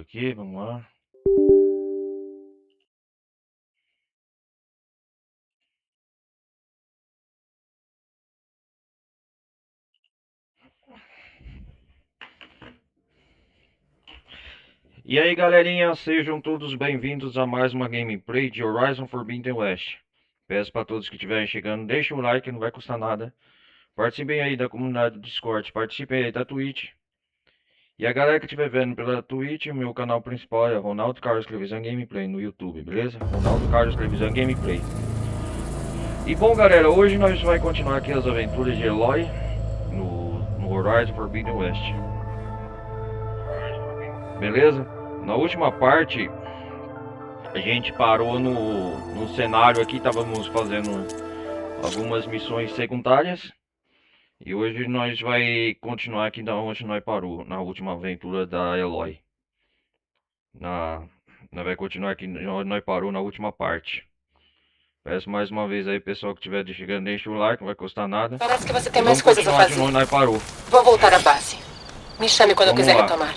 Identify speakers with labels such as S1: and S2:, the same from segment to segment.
S1: aqui, vamos lá. E aí galerinha, sejam todos bem-vindos a mais uma gameplay de Horizon Forbidden West. Peço para todos que estiverem chegando, deixem o like, não vai custar nada. Participem aí da comunidade do Discord, participem aí da Twitch. E a galera que estiver vendo pela Twitch, o meu canal principal é Ronaldo Carlos Televisão Gameplay no YouTube, beleza? Ronaldo Carlos Televisão Gameplay. E bom galera, hoje nós vamos continuar aqui as aventuras de Eloy no Horizon Forbidden West. Beleza? Na última parte a gente parou no cenário aqui, estávamos fazendo algumas missões secundárias. E hoje nós vai continuar aqui da onde nós parou, na última aventura da Eloy. Nós vai continuar aqui onde nós parou na última parte. Peço mais uma vez aí, pessoal que estiver chegando, deixa o like, não vai custar nada.
S2: Parece que você tem
S1: E
S2: mais
S1: vamos
S2: coisas a
S1: continuar
S2: fazer.
S1: de onde nós parou.
S2: Vou voltar à base. Me chame quando
S1: Vamos
S2: quiser
S1: lá.
S2: retomar.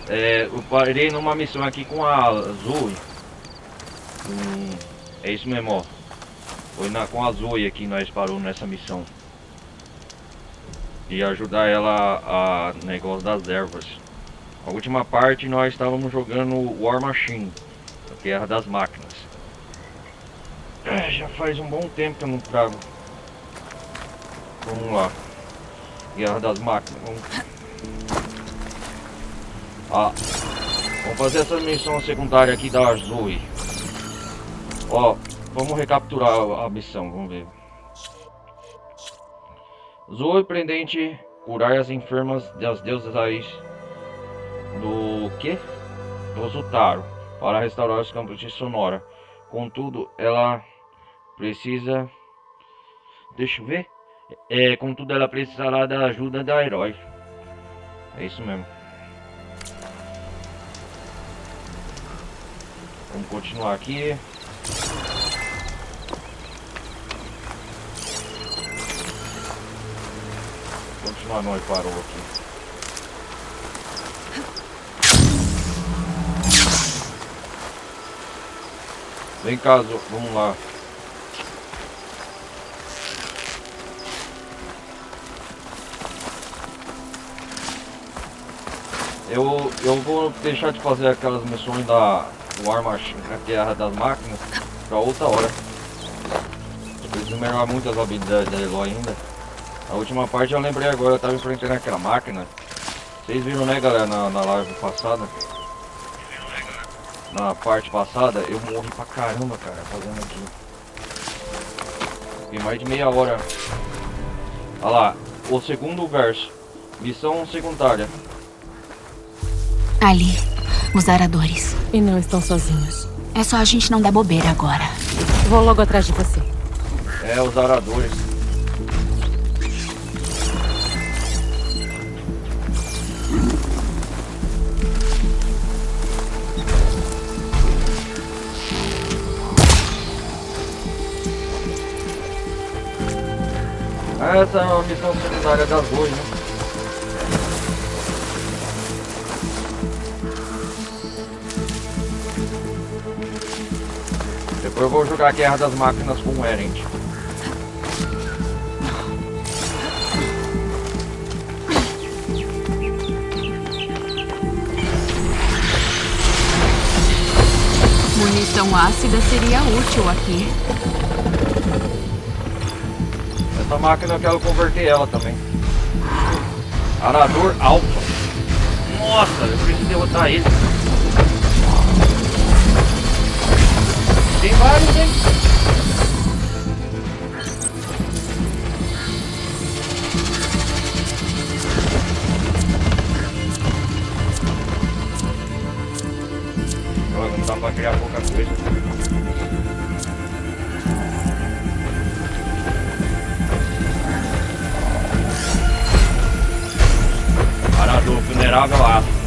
S1: Eu parei numa missão aqui com a Zoe. É isso mesmo, ó. Foi com a Zoe aqui nós parou nessa missão. E ajudar ela a negócio das ervas. A última parte nós estávamos jogando War Machine, a Guerra das Máquinas. Já faz um bom tempo que eu não trago. Vamos lá. Guerra das Máquinas. Vamos fazer essa missão secundária aqui da Zoe. Ó, vamos recapturar a missão, vamos ver. Zoe Prendente, curar as enfermas das deusas raiz do que? Do Zutaro, para restaurar os campos de Sonora. Contudo, ela precisa... Deixa eu ver. Contudo, ela precisará da ajuda da herói. É isso mesmo. Vamos continuar aqui. Continuar, nós parou aqui. Vem cá, vamos lá. Eu vou deixar de fazer aquelas missões da War Machine, da Guerra das Máquinas, para outra hora. Eu preciso melhorar muito as habilidades da Eloy ainda. A última parte eu lembrei agora, eu tava enfrentando aquela máquina. Vocês viram, né, galera, na live passada? Na parte passada, eu morri pra caramba, cara, fazendo aquilo. Fiquei mais de meia hora. Olha lá, o segundo verso. Missão secundária.
S3: Ali, os aradores.
S4: E não estão sozinhos.
S3: É só a gente não dar bobeira agora.
S4: Vou logo atrás de você.
S1: Os aradores. Essa é uma missão secundária das Zoe, né? Depois eu vou jogar a Guerra das Máquinas com o Erend.
S3: Munição ácida seria útil aqui.
S1: Essa máquina eu quero converter ela também. Arador Alpha. Nossa, eu preciso derrotar ele. Tem vários, hein? Não dá pra criar pouca coisa. Arador vulnerável a ácido.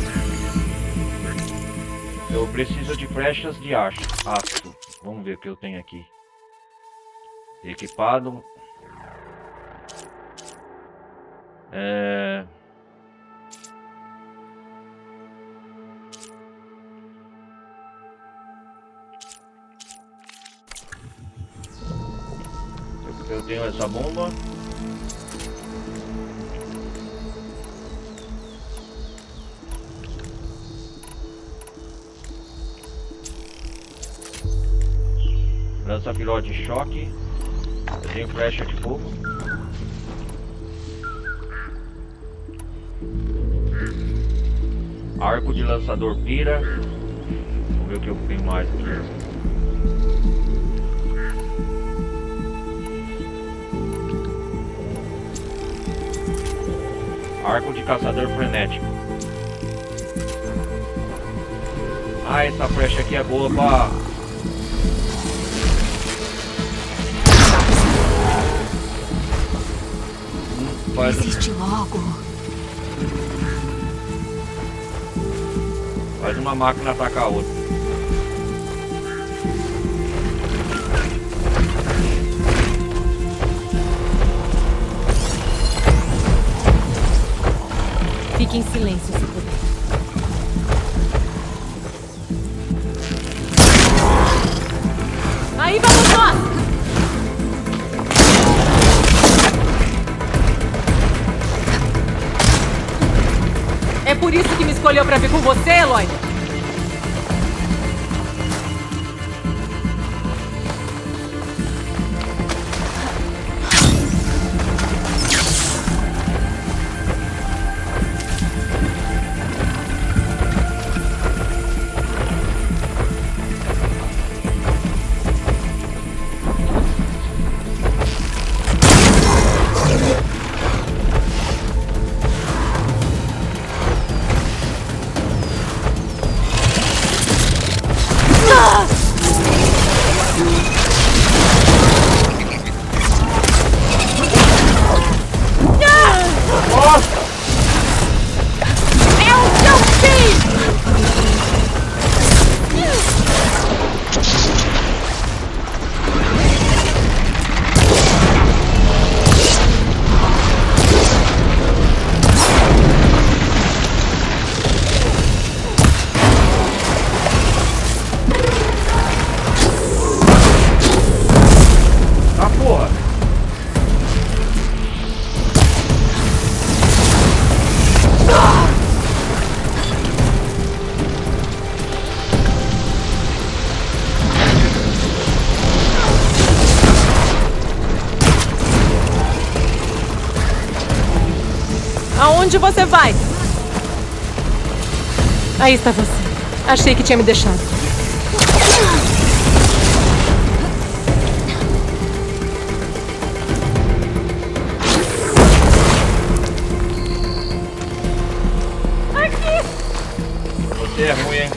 S1: Eu preciso de flechas de ácido. Vamos ver o que eu tenho aqui. Equipado. Eu tenho essa bomba. Lança-filó de choque. Eu tenho flecha de fogo. Arco de lançador pira. Vamos ver o que eu tenho mais aqui. Arco de caçador frenético. Ah, essa flecha aqui é boa pra...
S3: Desiste logo.
S1: Faz uma máquina atacar a outra.
S4: Fique em silêncio, se puder. Aí vamos nós! É por isso que me escolheu pra vir com você, Eloy? Aonde você vai? Aí está você. Achei que tinha me deixado. Aqui!
S1: Você é ruim, hein?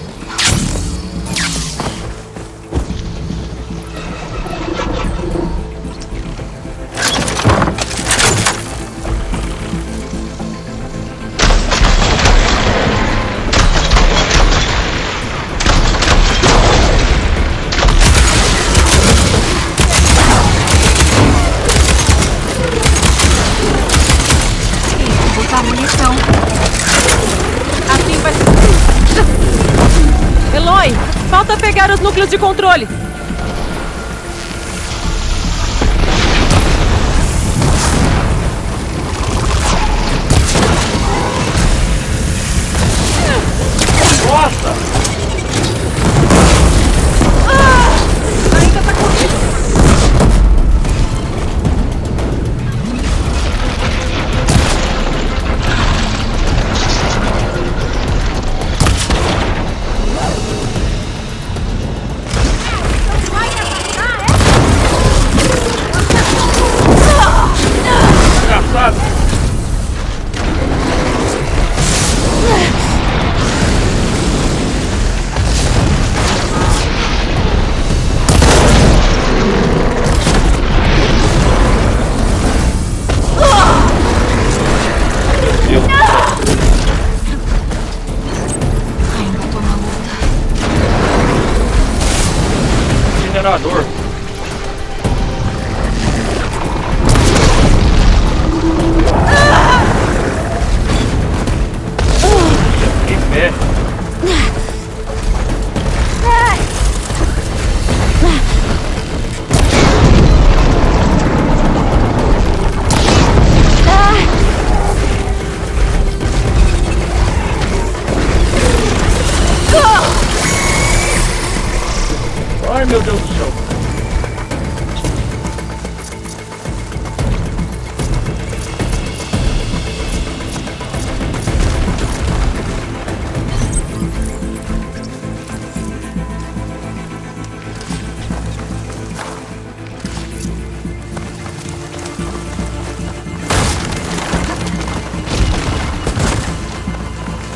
S3: Botar munição.
S4: Assim vai ser. Eloy, falta pegar os núcleos de controle.
S1: Nossa!
S4: Ainda tá correndo.
S1: Engraçado!
S3: Ainda tô na luta.
S1: Minerador. Que pé. Ai, meu Deus do céu.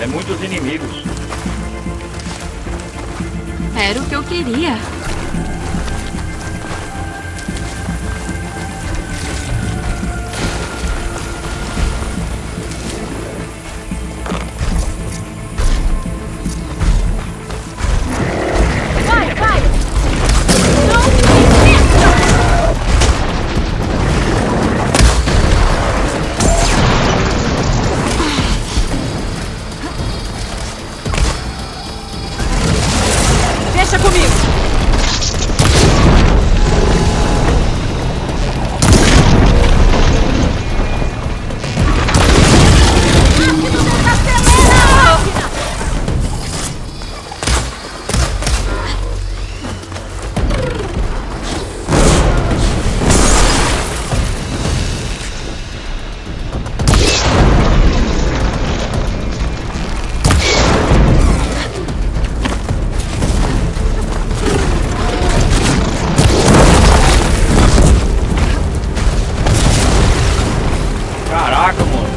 S1: É muitos inimigos.
S3: Era o que eu queria.
S4: Vai, vai! Deixa comigo!
S1: Caraca, mano.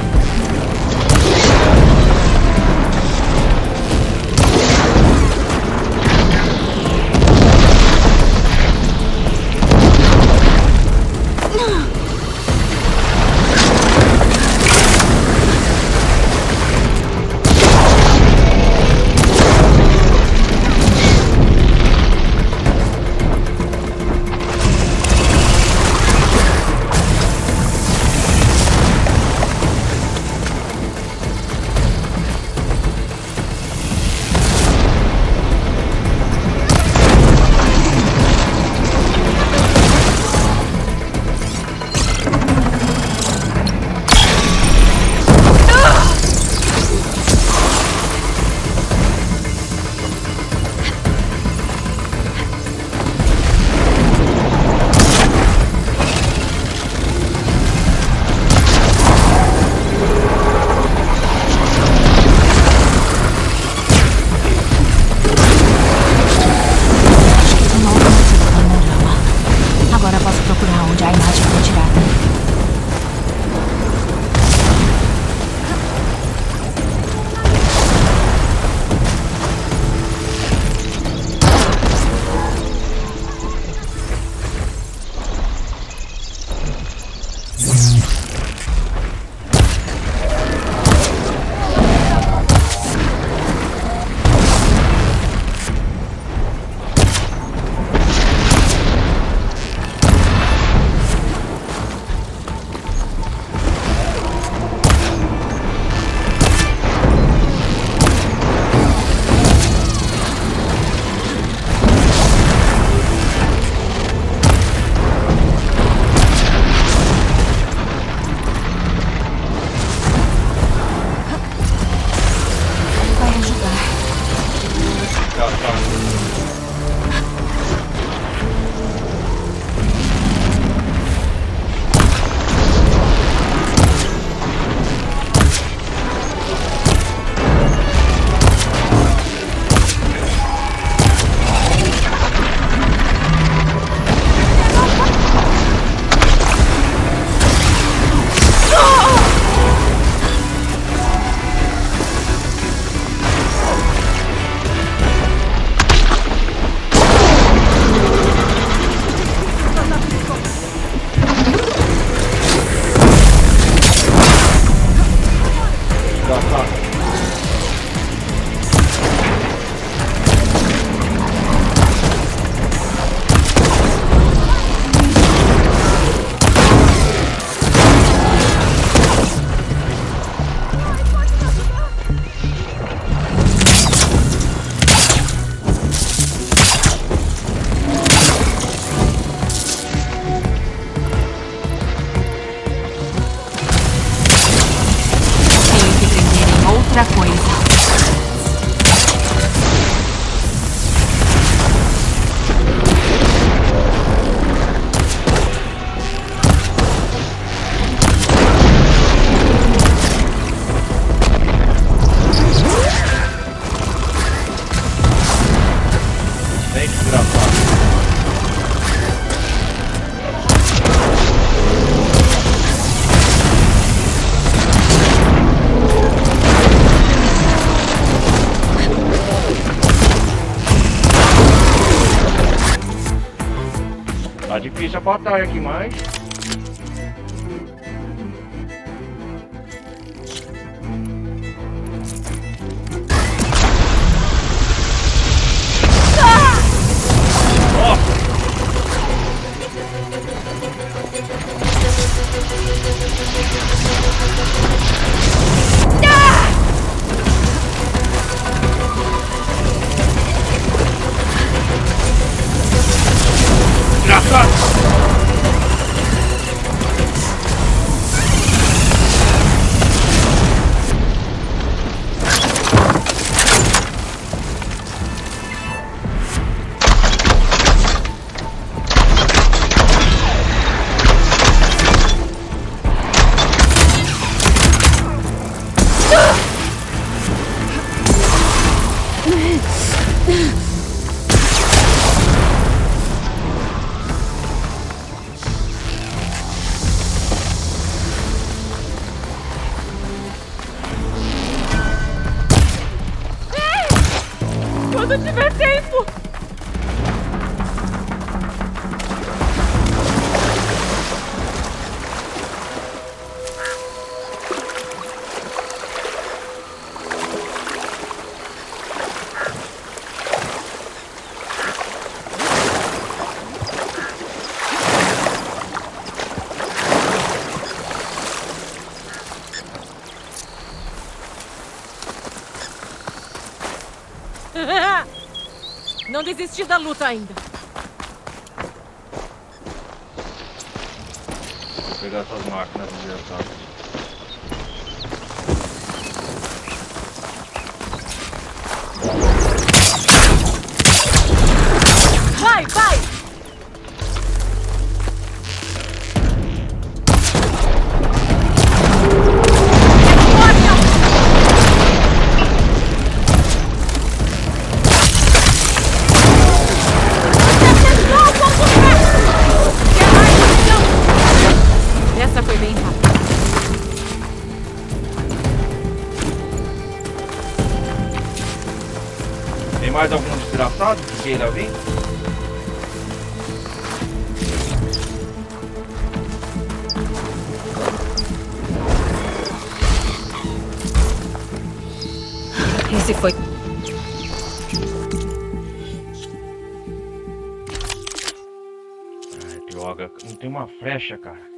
S3: Agora posso procurar onde a imagem foi tirada. Vai ajudar.
S1: Tá, tá. difícil a batalha aqui, mas...
S4: Quando tiver tempo! Não desisti da luta ainda.
S1: Vou pegar essas máquinas inversadas.
S4: Vai, vai! Essa foi bem rápida.
S1: Tem mais algum desgraçado que queira vir?
S3: Esse foi.
S1: Ai, droga, não tem uma flecha, cara.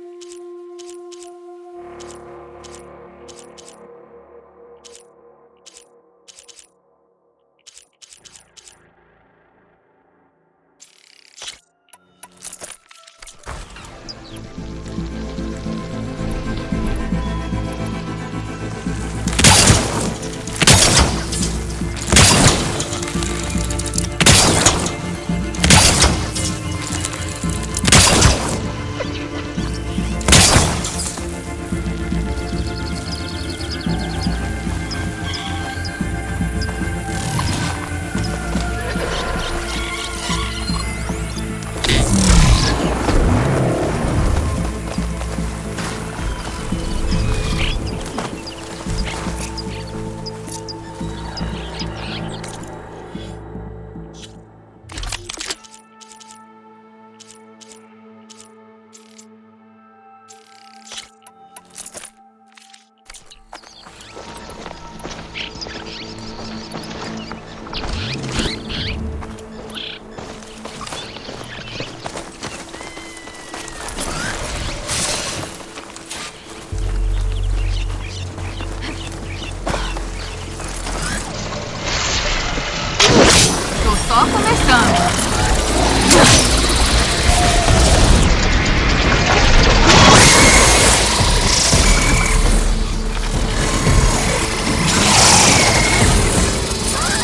S3: Tô só começando.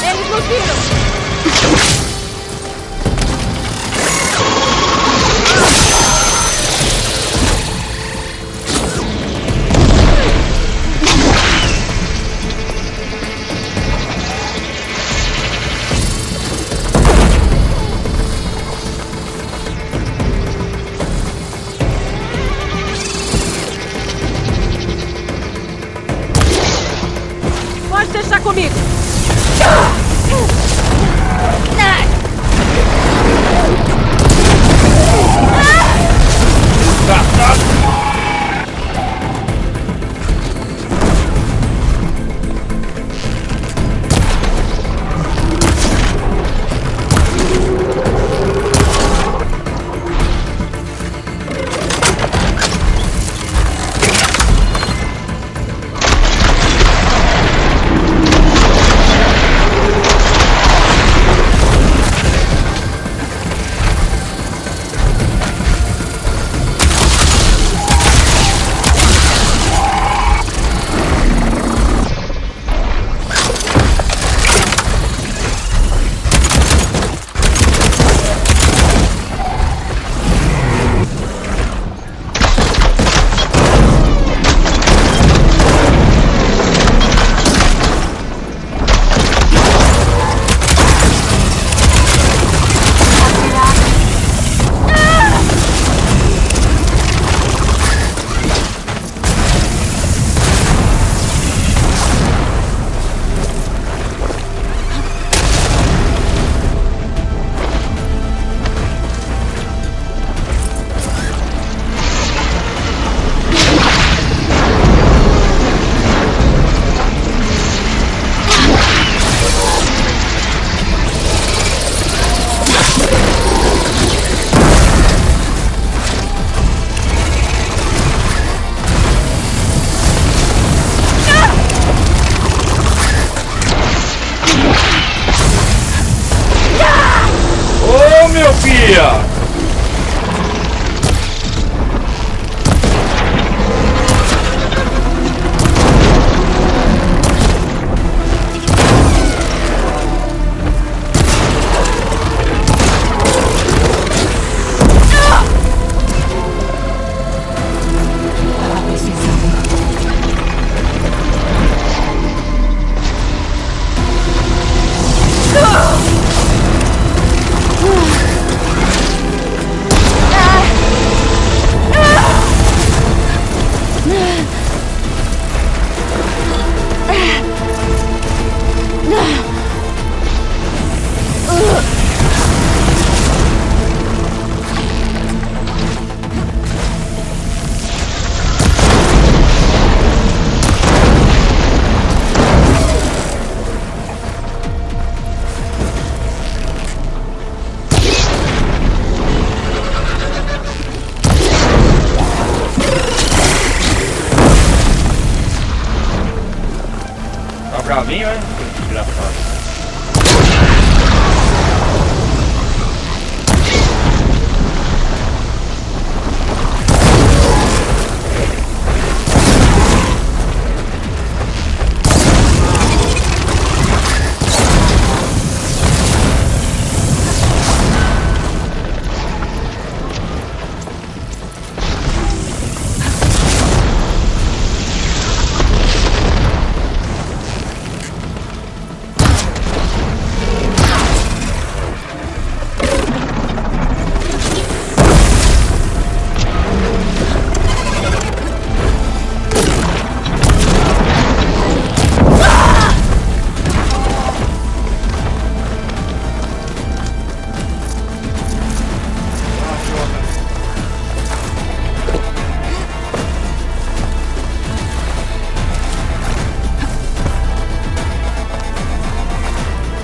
S4: Eles nos viram! Pode deixar comigo!
S1: Olha! Bravinho, é? Desgraçado.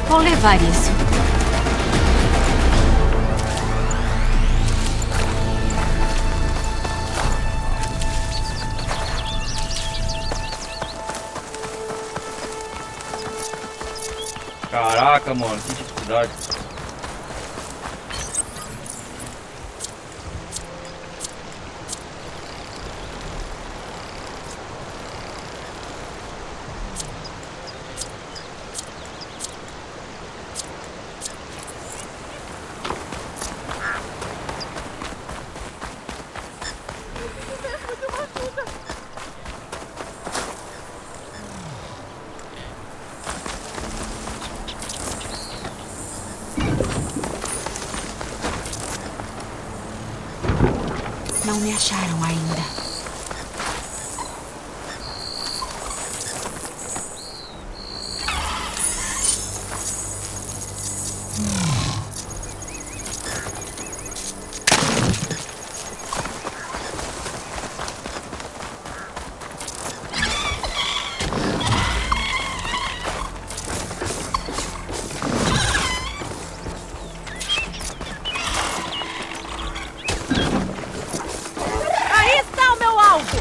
S3: Vou levar isso.
S1: Caraca, mano, que dificuldade.
S3: Não me acharam ainda.
S4: Aí está o meu alvo!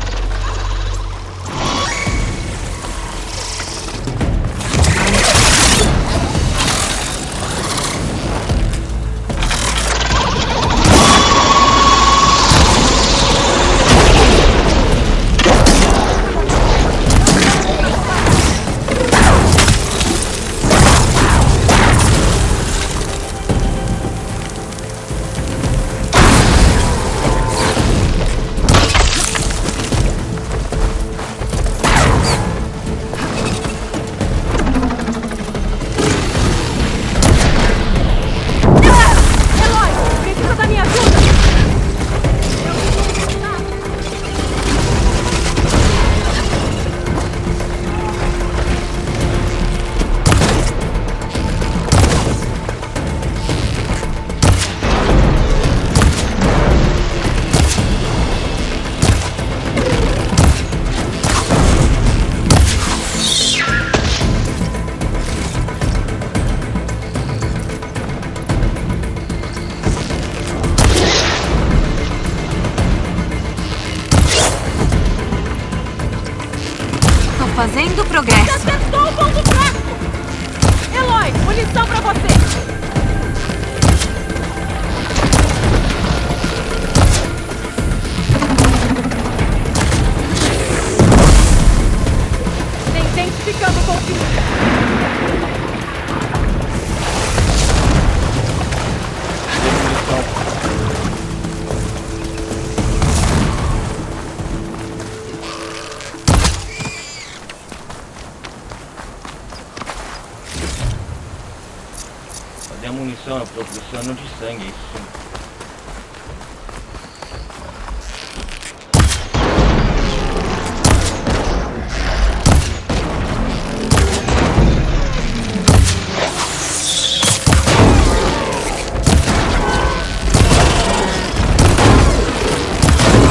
S3: Fazendo progresso.
S4: Acertou o ponto fraco! Eloy, munição pra você!
S1: Cadê a munição? Eu tô precisando de sangue, isso sim.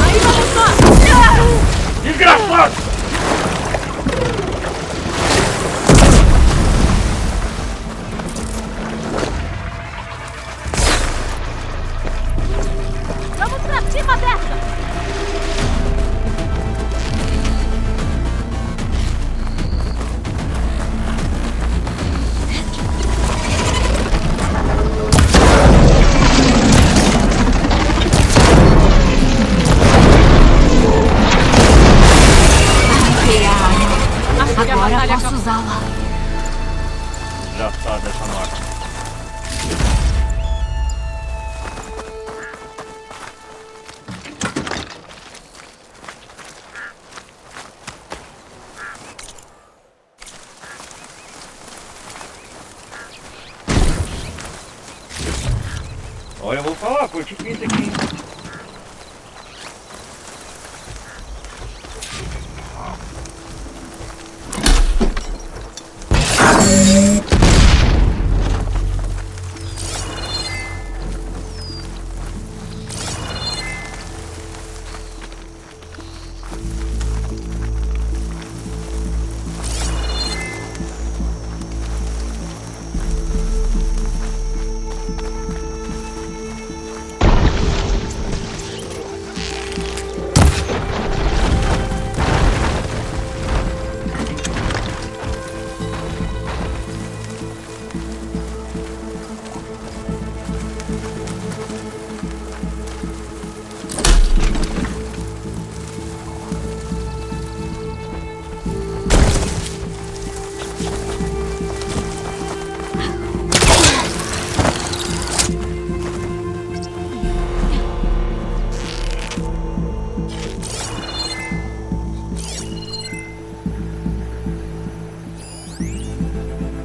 S4: Aí vamos nós!
S1: Desgraçado!
S4: Vamos pra cima dessa!
S3: Arranquei a arma.
S4: Acho que a
S3: Agora
S4: batalha
S3: posso
S4: acabou.
S3: usá-la.
S1: Desgraçada essa máquina. Olha, eu vou falar, foi difícil aqui, hein?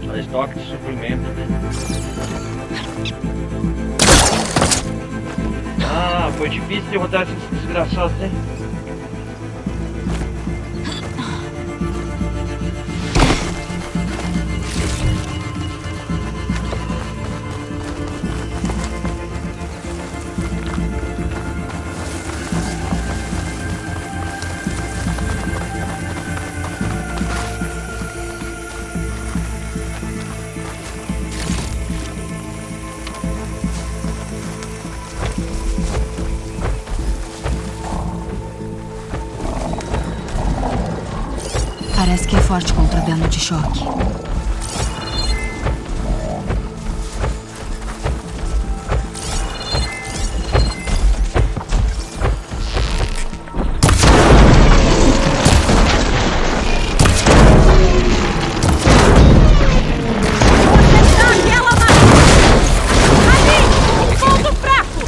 S1: Só estoque de suprimento, né? Ah, foi difícil derrotar esses desgraçados, né?
S3: Parece que é forte contra dano de choque.
S4: Aquela máquina! Ali! Um ponto fraco!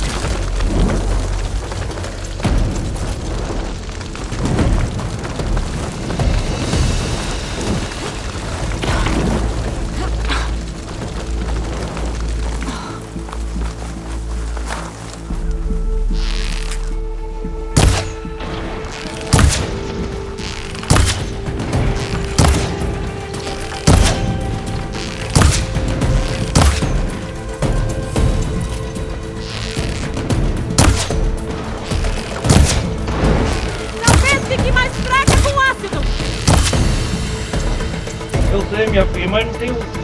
S4: Talvez fique mais fraca com ácido!
S1: Eu sei, minha filha, mas não tenho.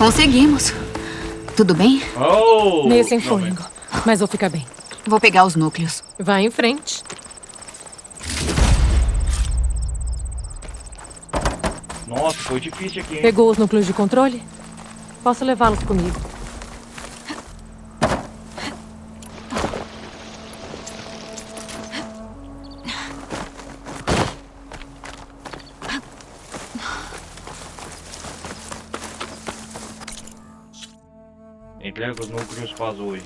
S3: Conseguimos. Tudo bem?
S1: Oh!
S4: Meio sem
S1: Não,
S4: fôlego, mas vou ficar bem.
S3: Vou pegar os núcleos.
S4: Vai em frente.
S1: Nossa, foi difícil aqui, hein?
S4: Pegou os núcleos de controle? Posso levá-los comigo.
S1: Entrega os núcleos para Zoe.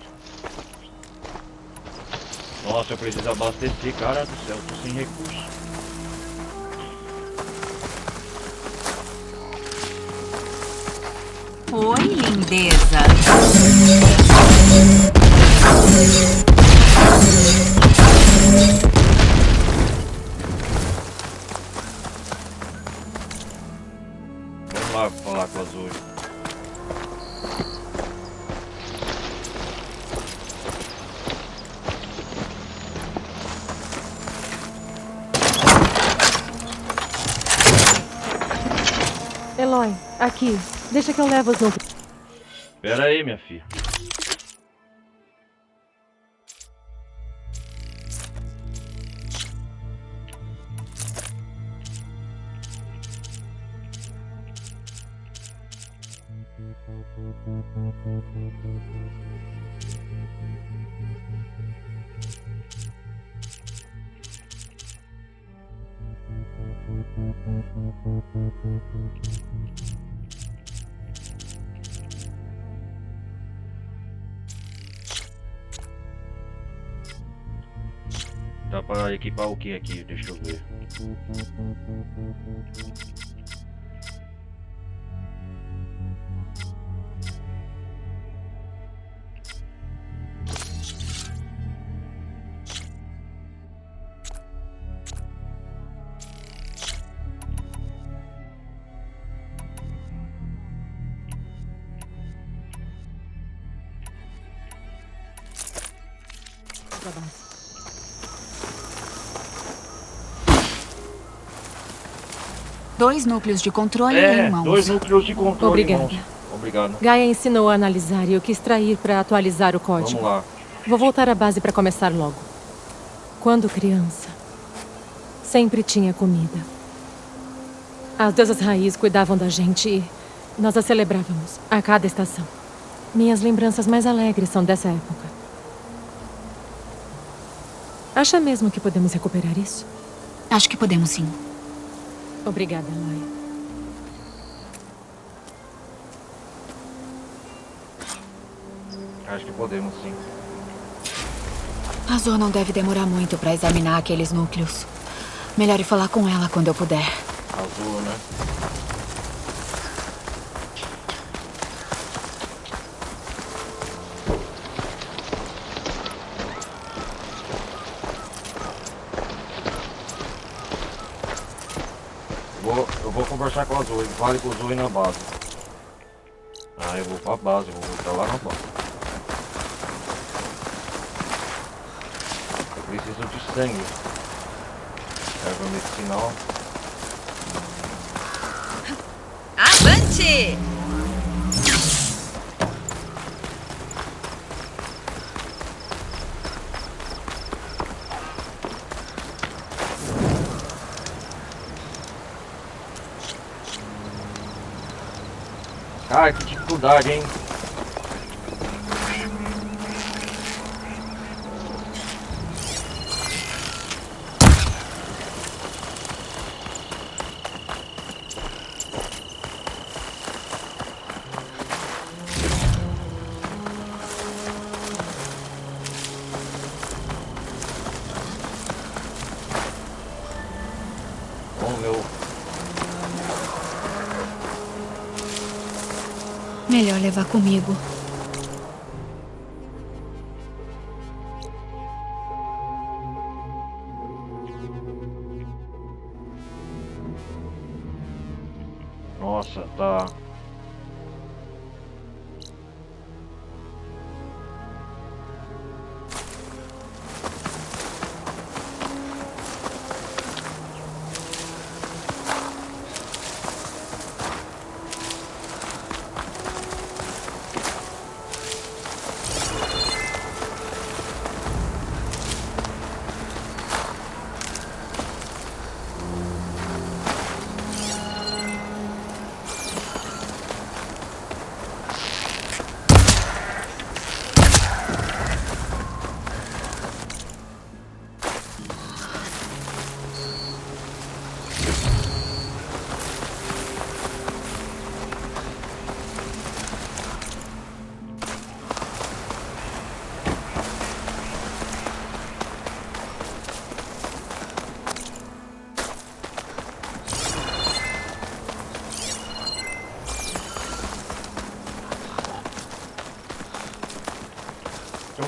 S1: Nossa, eu preciso abastecer, cara do céu, tô sem recursos.
S3: Oi, lindeza.
S1: Vamos lá falar com a Zoe.
S4: Eloy, aqui. Deixa que eu levo os núcleos.
S1: Pera aí, minha filha. Dá pra equipar o que aqui? Deixa eu ver.
S4: Da base.
S3: Dois núcleos de controle em mãos.
S1: 2 núcleos de controle,
S4: Obrigada.
S1: irmãos. Obrigado.
S4: Gaia ensinou a analisar e eu quis extrair para atualizar o
S1: Vamos
S4: código.
S1: lá.
S4: Vou voltar à base para começar logo. Quando criança, sempre tinha comida. As deusas raiz cuidavam da gente e nós a celebrávamos a cada estação. Minhas lembranças mais alegres são dessa época. Acha mesmo que podemos recuperar isso?
S3: Acho que podemos sim.
S4: Obrigada, Eloy.
S1: Acho que podemos sim.
S3: A Zoe não deve demorar muito pra examinar aqueles núcleos. Melhor ir falar com ela quando eu puder.
S1: Azul, né? Eu vou conversar com a Zoe. Fale com a Zoe na base. Ah, eu vou pra base. Vou voltar lá na base. Eu preciso de sangue. Erva medicinal.
S3: Avante!
S1: Cara, que dificuldade, hein? Oh, meu.
S3: Melhor levar comigo.
S1: Nossa, tá.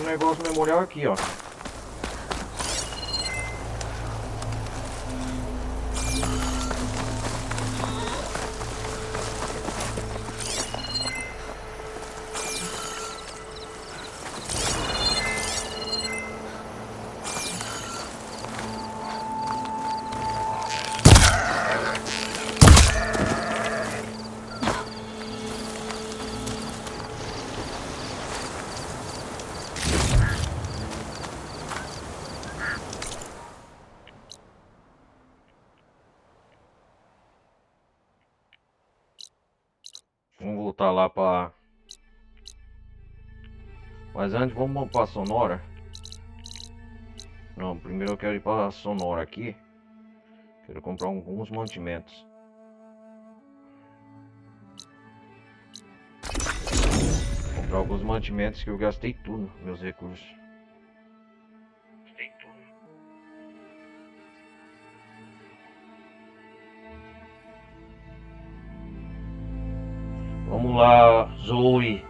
S1: negócio memorial aqui, ó. Vamos voltar lá pra... Mas antes vamos pra Sonora. Não, primeiro eu quero ir pra Sonora aqui. Quero comprar alguns mantimentos. Comprar alguns mantimentos que eu gastei tudo, meus recursos. Gastei tudo. Vamos lá, Zoe.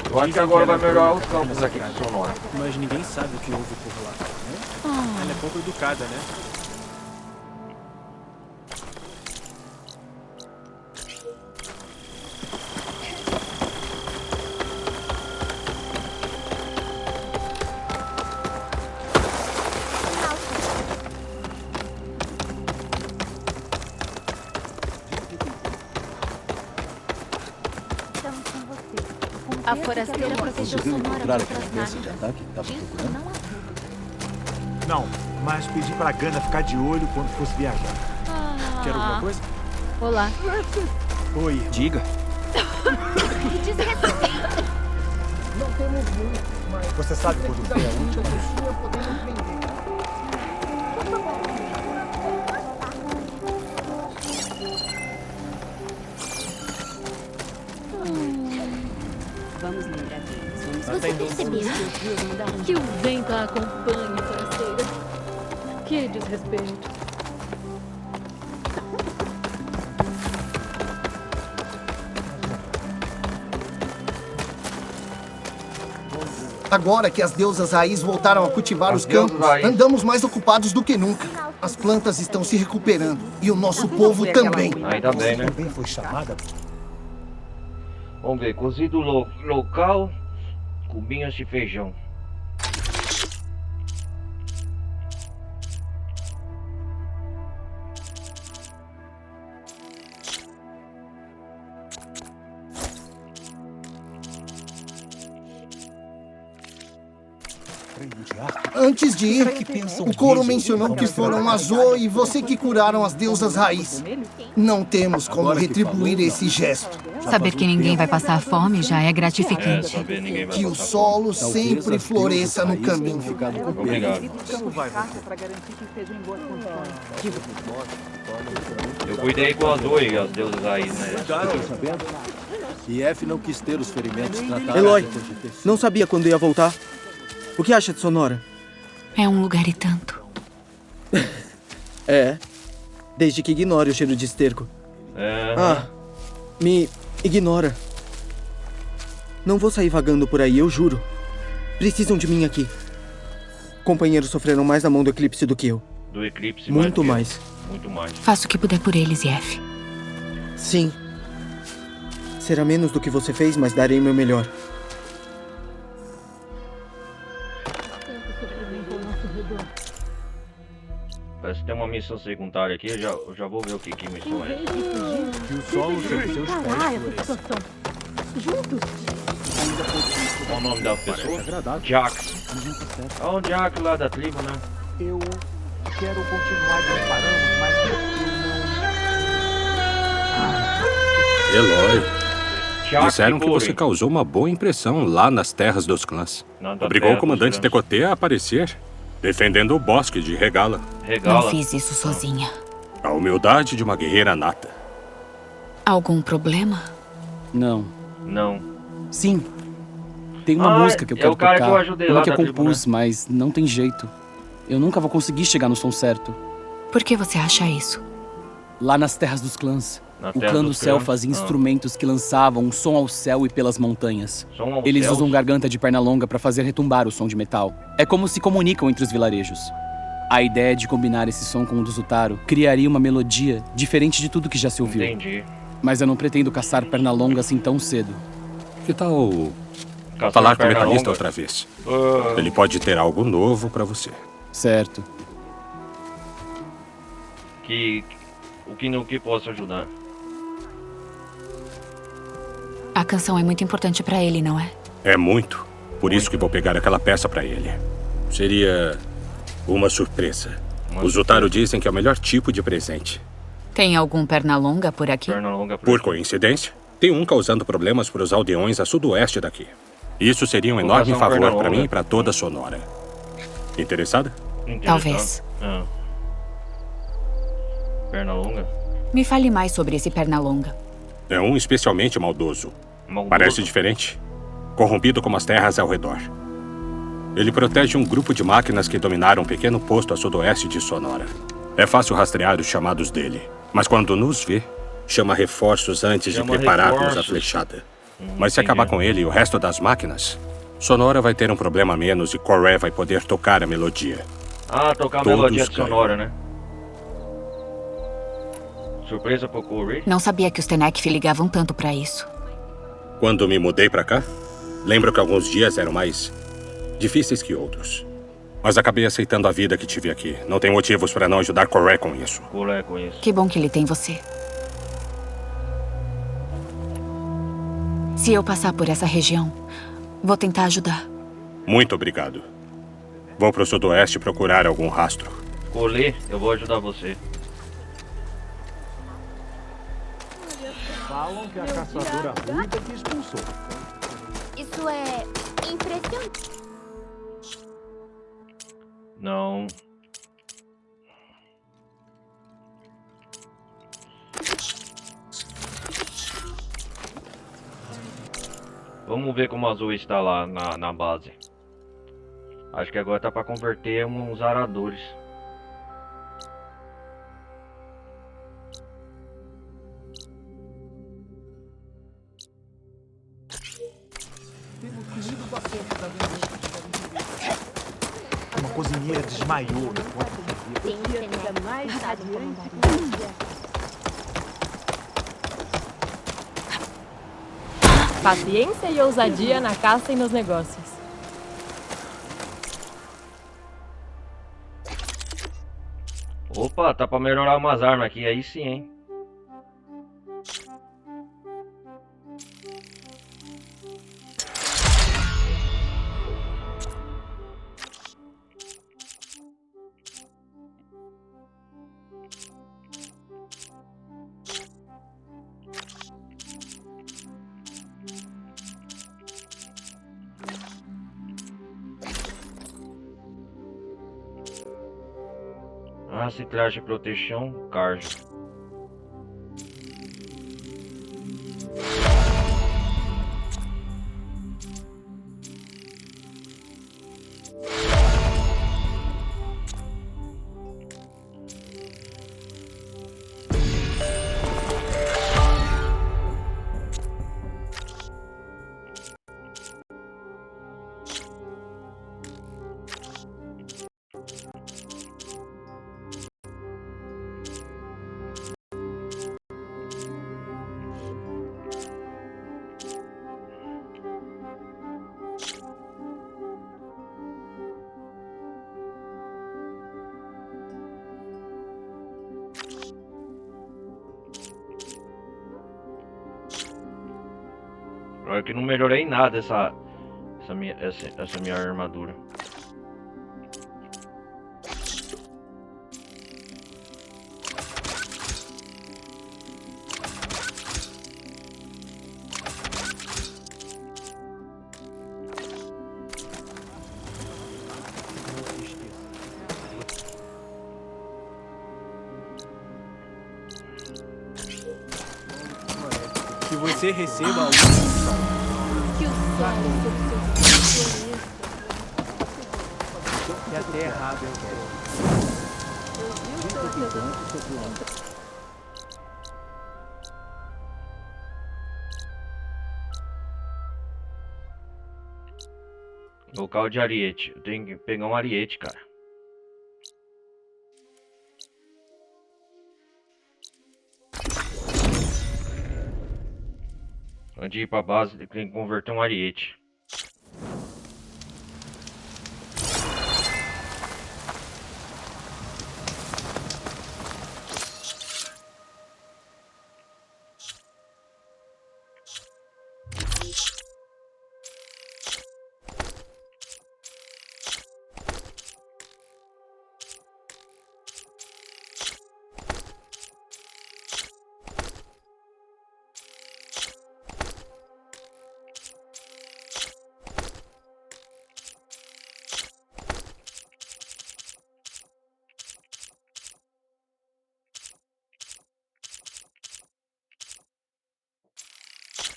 S1: Eu acho que agora vai melhorar os campos aqui de Sonora.
S5: Mas ninguém sabe o que houve por lá. Ela é pouco educada, né?
S6: A forasteira protegeu Sonora contra as naves.
S7: de ataque que estava procurando?
S5: Não, mas pedi pra Gana ficar de olho quando fosse viajar. Quer alguma coisa?
S6: Olá.
S5: Oi.
S7: Diga.
S6: Que desrespeito.
S5: Você sabe quando foi a última?
S6: Vamos lembrar deles.
S5: Tá
S6: Você
S5: tendo
S6: percebeu que os rios mudaram?
S4: Que o vento a acompanhe, forasteira. Que desrespeito.
S8: Agora que as deusas raiz voltaram a cultivar
S1: As
S8: os campos,
S1: deusas raiz.
S8: andamos mais ocupados do que nunca. As plantas estão se recuperando e o nosso povo também.
S1: Ainda bem, né?
S5: Também foi chamada.
S1: Vamos ver, cozido local, cubinhos de feijão.
S8: Antes de ir, o coro mencionou que foram a Zoe e você que curaram as deusas raiz. Não temos como
S7: Agora que
S8: retribuir
S7: falou,
S8: esse gesto.
S3: Saber que ninguém vai passar fome já é gratificante.
S1: Saber ninguém vai
S8: Que o
S1: passar
S8: solo
S7: Talvez
S8: sempre
S7: as
S8: floresça no
S7: deusas raízes tenham
S8: caminho.
S7: ficado com
S1: fome.
S7: pena.
S1: Obrigado.
S5: Como vai você?
S1: Eu cuidei com a Zoe, as deusas raiz, né?
S7: Fiquem sabendo? IF não quis ter os ferimentos tratados.
S9: Eloy,
S7: depois de ter sido-
S9: não sabia quando ia voltar. O que acha de Sonora?
S3: É um lugar e tanto.
S9: É, desde que ignore o cheiro de esterco.
S1: É,
S9: Ah, me ignora. Não vou sair vagando por aí, eu juro. Precisam de mim aqui. Companheiros sofreram mais na mão do Eclipse do que eu.
S1: do eclipse.
S9: Muito
S1: que eu.
S9: mais.
S1: Muito mais.
S3: Faço o que puder por eles, Yef.
S9: Sim. Será menos do que você fez, mas darei o meu melhor.
S1: Parece que tem uma missão secundária aqui, eu já vou ver o que missão é.
S5: Que o solo sobre seus pés floresça.
S1: Qual o nome da pessoa?
S7: agradável.
S1: Jax. É um Jax lá da tribo, né?
S5: Eu quero continuar disparando, mas eu não...
S7: Eloy.
S10: Disseram que você causou uma boa impressão lá nas terras dos clãs. Obrigou o comandante Tekote a aparecer, defendendo o bosque de Regala.
S3: Não fiz isso sozinha.
S10: A humildade de uma guerreira nata.
S3: Algum problema?
S11: Não.
S1: Não.
S11: Sim. Tem uma música que eu quero tocar.
S1: Que eu ajudei
S11: uma
S1: lá
S11: que eu
S1: da tribo,
S11: compus,
S1: né?
S11: mas não tem jeito. Eu nunca vou conseguir chegar no som certo.
S3: Por que você acha isso?
S11: Lá nas terras dos clãs.
S1: Na
S11: O
S1: terra
S11: clã do
S1: dos
S11: céu
S1: clãs?
S11: fazia instrumentos que lançavam um som ao céu e pelas montanhas. Eles
S1: céus?
S11: usam garganta de perna longa para fazer retumbar o som de metal. É como se comunicam entre os vilarejos. A ideia de combinar esse som com o do Zutaro criaria uma melodia diferente de tudo que já se ouviu.
S1: Entendi.
S11: Mas eu não pretendo caçar perna longa assim tão cedo.
S10: Que tal
S1: perna
S10: falar com o metalista
S1: longa?
S10: outra vez? Ele pode ter algo novo pra você.
S11: Certo.
S1: No que posso ajudar?
S3: A canção é muito importante pra ele, não é?
S10: É muito. Por isso que vou pegar aquela peça pra ele. Seria uma surpresa. Os Zutaro dizem que é o melhor tipo de presente.
S3: Tem algum perna longa por aqui?
S10: Por coincidência, tem um causando problemas para os aldeões a sudoeste daqui. Isso seria um enorme favor para mim e para toda a Sonora. Interessada?
S3: Talvez.
S1: Perna longa?
S3: Me fale mais sobre esse perna longa.
S10: É um especialmente maldoso. Parece diferente. Corrompido como as terras ao redor. Ele protege um grupo de máquinas que dominaram um pequeno posto a sudoeste de Sonora. É fácil rastrear os chamados dele. Mas quando nos vê, chama reforços antes de prepararmos a flechada. Mas se acabar com ele e o resto das máquinas, Sonora vai ter um problema a menos e Coré vai poder tocar a melodia.
S1: Tocar a melodia de Sonora, né? Surpresa pro Corey?
S3: Não sabia que os Tenekf ligavam tanto pra isso.
S10: Quando me mudei pra cá, lembro que alguns dias eram mais difíceis que outros. Mas acabei aceitando a vida que tive aqui. Não tem motivos para não ajudar Coré com isso.
S3: Que bom que ele tem você. Se eu passar por essa região, vou tentar ajudar.
S10: Muito obrigado. Vou pro sudoeste procurar algum rastro.
S1: Colê, eu vou ajudar você.
S5: Falam que a caçadora ruiva que expulsou.
S6: Isso é impressionante.
S1: Não. Vamos ver como o Azul está lá na base. Acho que agora tá pra converter uns aradores.
S5: Uma cozinheira desmaiou no ponto de vida.
S6: mais radiante.
S4: Paciência e ousadia na caça e nos negócios.
S1: Opa, tá pra melhorar umas armas aqui, aí sim, hein? Reciclagem, proteção, carga. Olha que não melhorei em nada essa minha armadura.
S5: Que você receba a unção.
S6: Que o sol sobre seus filhos.
S5: E a terra abre o céu.
S1: Local de ariete. Eu tenho que pegar um ariete, cara. Antes de ir pra base, tem que converter um ariete.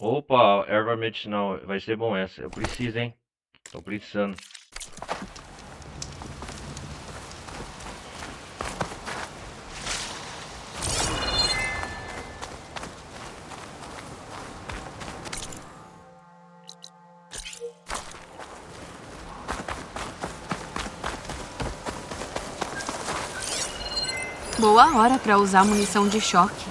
S1: Opa, erva medicinal. Vai ser bom essa. Eu preciso, hein? Tô precisando.
S3: Boa hora pra usar munição de choque.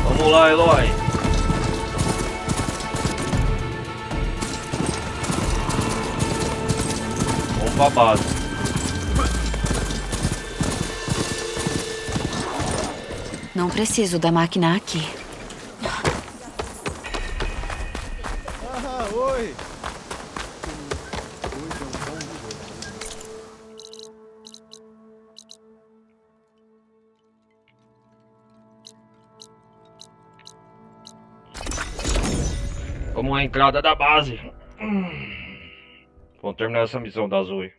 S3: Vamos lá, Eloy. Vamos pra base. Não preciso da máquina aqui.
S7: Ah, oi!
S1: Como a entrada da base. Vamos terminar essa missão da Zoe.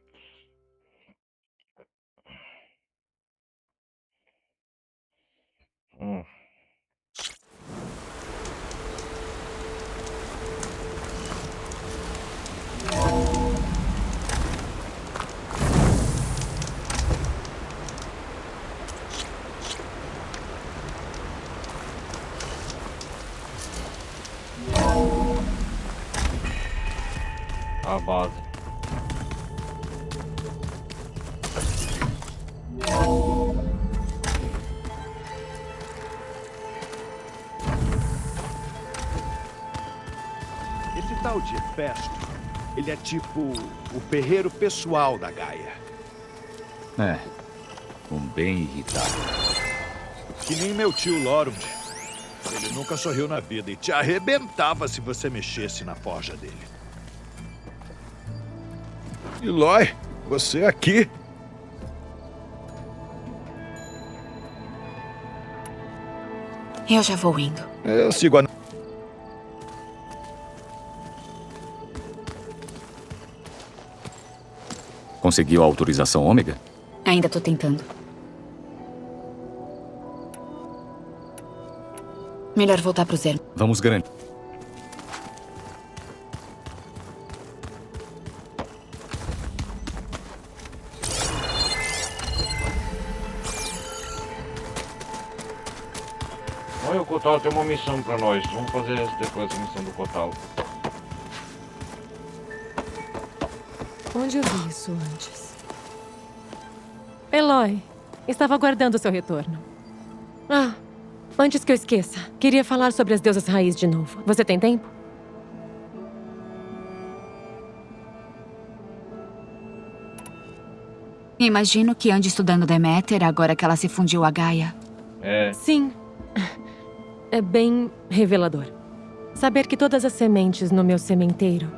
S1: A base.
S5: Esse tal de Festo, ele é tipo o ferreiro pessoal da Gaia.
S12: É, bem irritado.
S5: Que nem meu tio Lorund. Ele nunca sorriu na vida e te arrebentava se você mexesse na forja dele. Eloy, você aqui?
S3: Eu já vou indo.
S5: Eu sigo a...
S12: Conseguiu a autorização Ômega?
S3: Ainda tô tentando. Melhor voltar pro zero.
S12: Vamos garantir.
S1: Olha, o Kotalo tem uma missão pra nós. Vamos fazer depois a missão do Kotalo.
S4: Onde eu vi isso antes? Eloy, estava aguardando o seu retorno. Ah, antes que eu esqueça, queria falar sobre as deusas raiz de novo. Você tem tempo?
S3: Imagino que ande estudando Deméter agora que ela se fundiu a Gaia.
S1: É.
S4: Sim. É bem revelador. Saber que todas as sementes no meu sementeiro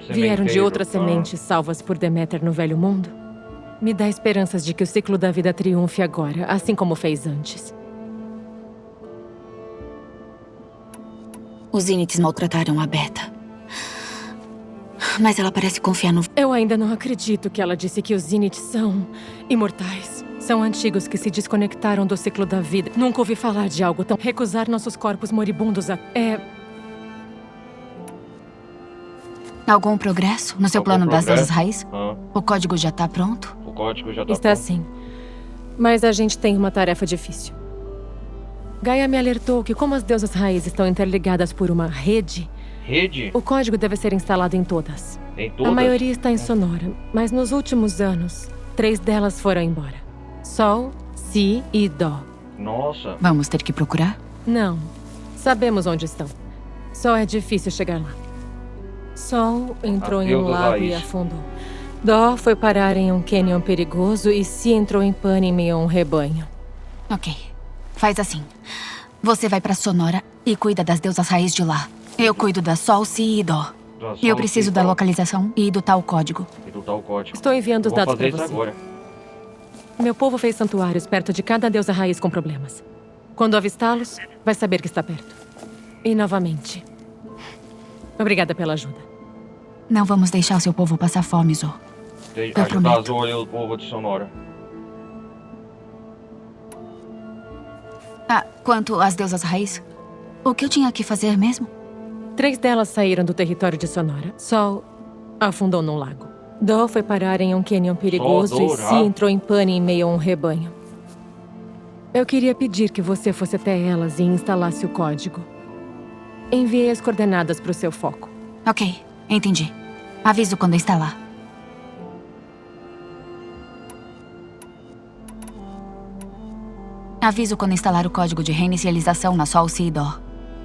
S4: vieram de outras sementes salvas por Deméter no Velho Mundo me dá esperanças de que o ciclo da vida triunfe agora, assim como fez antes.
S3: Os Zeniths maltrataram a Beta. Mas ela parece confiar no...
S4: Eu ainda não acredito que ela disse que os Zeniths são imortais. São antigos que se desconectaram do ciclo da vida. Nunca ouvi falar de algo tão... Recusar nossos corpos moribundos
S3: Algum progresso no seu plano das deusas raiz? O código já tá pronto?
S1: O código já tá
S4: Está sim. Mas a gente tem uma tarefa difícil. Gaia me alertou que como as deusas raiz estão interligadas por uma rede...
S1: Rede?
S4: O código deve ser instalado em todas.
S1: Em todas?
S4: A maioria está em Sonora, mas nos últimos anos, 3 delas foram embora. Sol, Si e Dó.
S1: Nossa.
S3: Vamos ter que procurar?
S4: Não. Sabemos onde estão. Só é difícil chegar lá. Sol entrou em um lago e afundou. Dó foi parar em um cânion perigoso e Si entrou em pane em meio a um rebanho.
S3: Ok. Faz assim. Você vai pra Sonora e cuida das deusas raiz de lá. Eu cuido da Sol, Si e Dó. Eu preciso da localização e do tal código.
S4: Estou enviando os dados para você.
S1: Agora.
S4: Meu povo fez santuários perto de cada deusa raiz com problemas. Quando avistá-los, vai saber que está perto. E novamente, obrigada pela ajuda.
S3: Não vamos deixar o seu povo passar fome, Zo.
S1: Ajudar a Zo e o povo de Sonora.
S3: Quanto às deusas raiz, o que eu tinha que fazer mesmo?
S4: 3 delas saíram do território de Sonora. Sol afundou num lago. Dó foi parar em um cânion perigoso e Si entrou em pane em meio a um rebanho. Eu queria pedir que você fosse até elas e instalasse o código. Enviei as coordenadas para o seu foco.
S3: Ok, entendi. Aviso quando instalar. Aviso quando instalar o código de reinicialização na Sol, Si e Dó.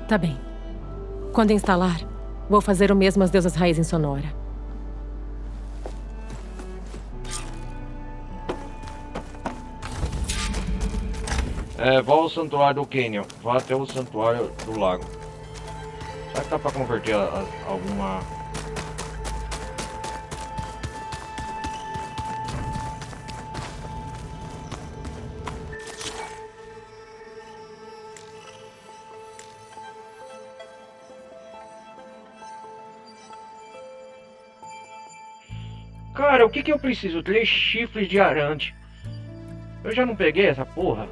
S4: Tá bem. Quando instalar, vou fazer o mesmo às deusas raiz em Sonora.
S1: Vá ao santuário do Canyon. Vá até o santuário do lago. Será que dá pra converter alguma... Cara, o que eu preciso? 3 chifres de arante. Eu já não peguei essa porra?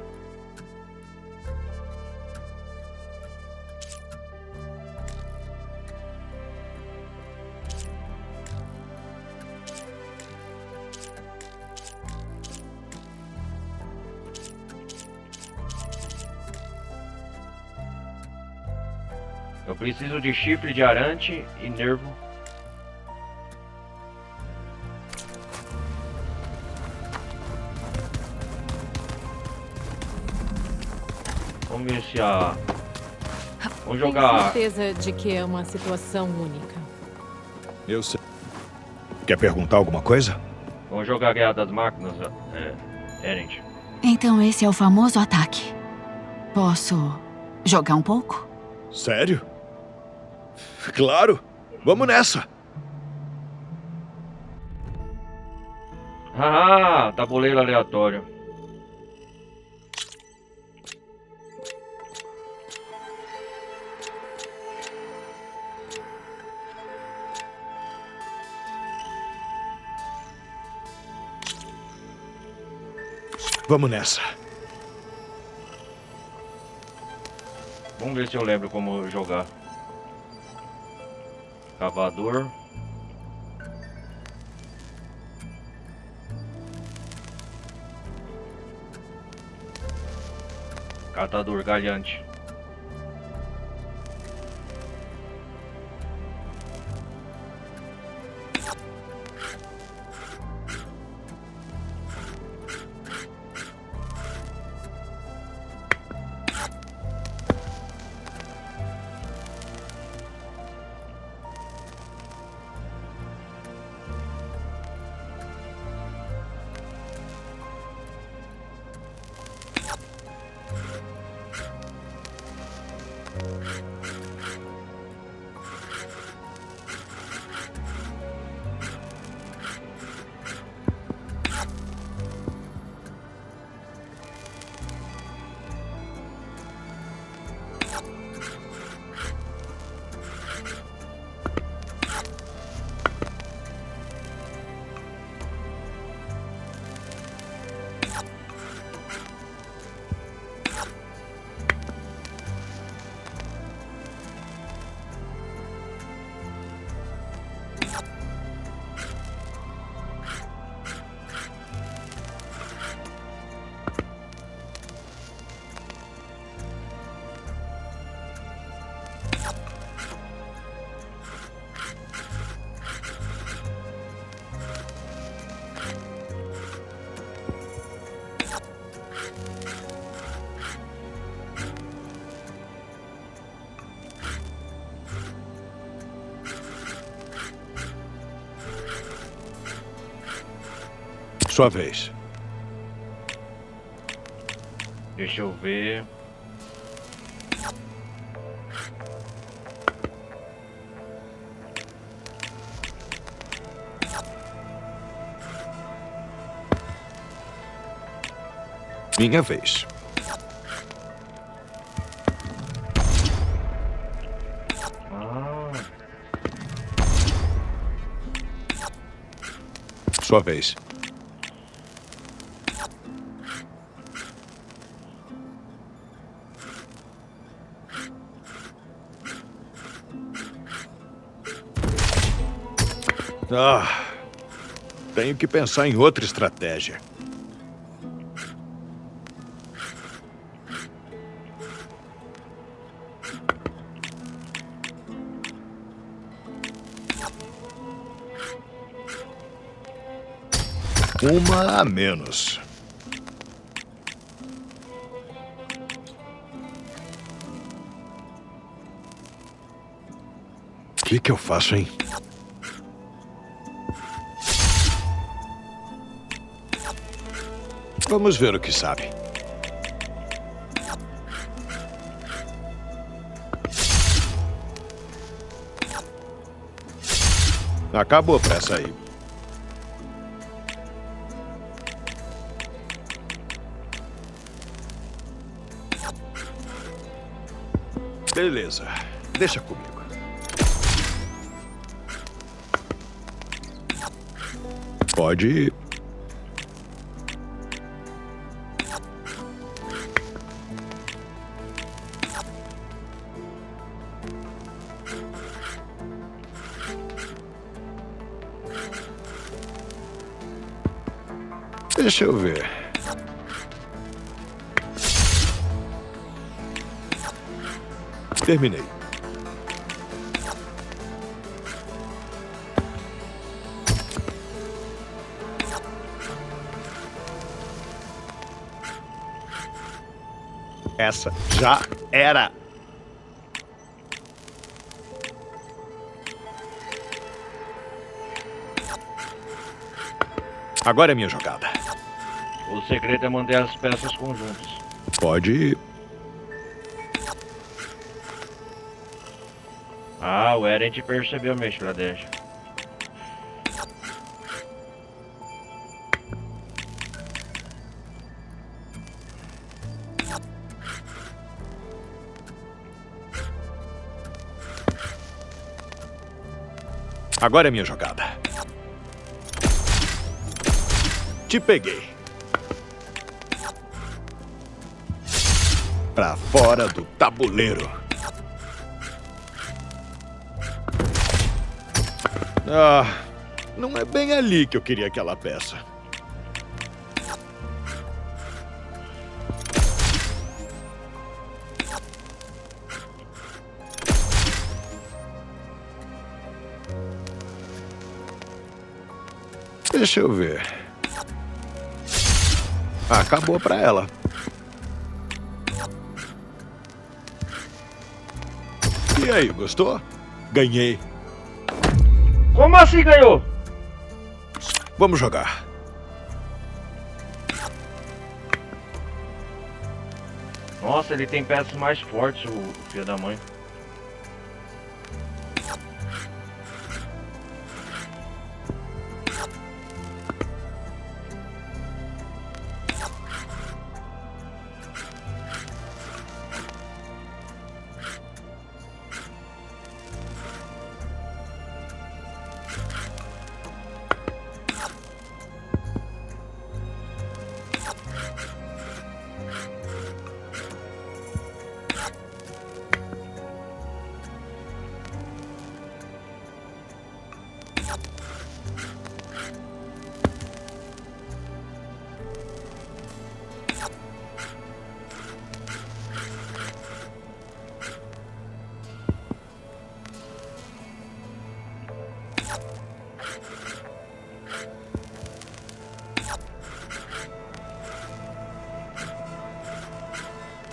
S1: Eu preciso de chifre de arante e nervo. Vamos ver se a... Vamos jogar...
S4: Tenho certeza de que é uma situação única.
S5: Eu sei. Quer perguntar alguma coisa?
S1: Vamos jogar a Guerra das Máquinas, Erend.
S3: Então esse é o famoso ataque. Posso jogar um pouco?
S5: Sério? Claro! Vamos nessa!
S1: Tabuleiro aleatório.
S5: Vamos nessa.
S1: Vamos ver se eu lembro como jogar. Cavador. Catador galhante.
S5: Sua vez.
S1: Deixa eu ver.
S5: Minha vez. Sua vez. Tenho que pensar em outra estratégia. Uma a menos. O que eu faço, hein? Vamos ver o que sabe. Acabou pra sair. Beleza, deixa comigo. Pode ir. Deixa eu ver. Terminei. Essa já era. Agora é minha jogada.
S1: O segredo é manter as peças conjuntas.
S5: Pode ir.
S1: Ah, o Eren percebeu a minha estratégia.
S5: Agora é minha jogada. Te peguei. Pra fora do tabuleiro. Não é bem ali que eu queria aquela peça. Deixa eu ver. Acabou pra ela. E aí, gostou? Ganhei.
S1: Como assim ganhou?
S5: Vamos jogar.
S1: Nossa, ele tem peças mais fortes, o filho da mãe.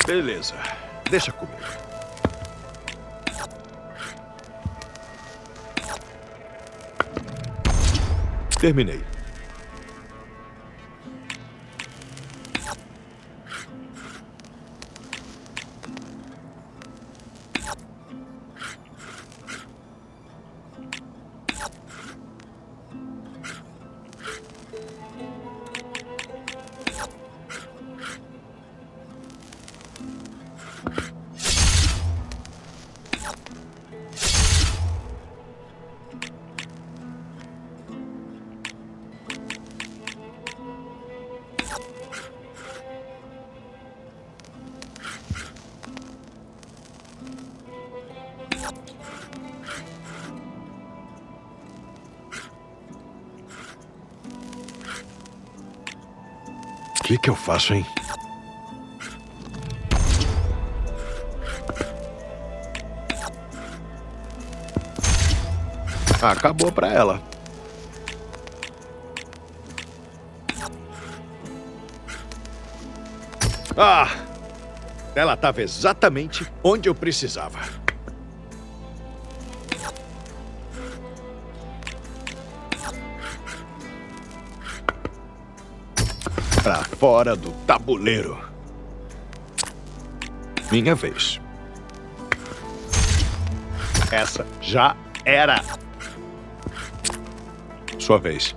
S5: Beleza, deixa comigo. Terminei. que eu faço, hein? Acabou pra ela. Ah! Ela estava exatamente onde eu precisava. Pra fora do tabuleiro. Minha vez. Essa já era. Sua vez.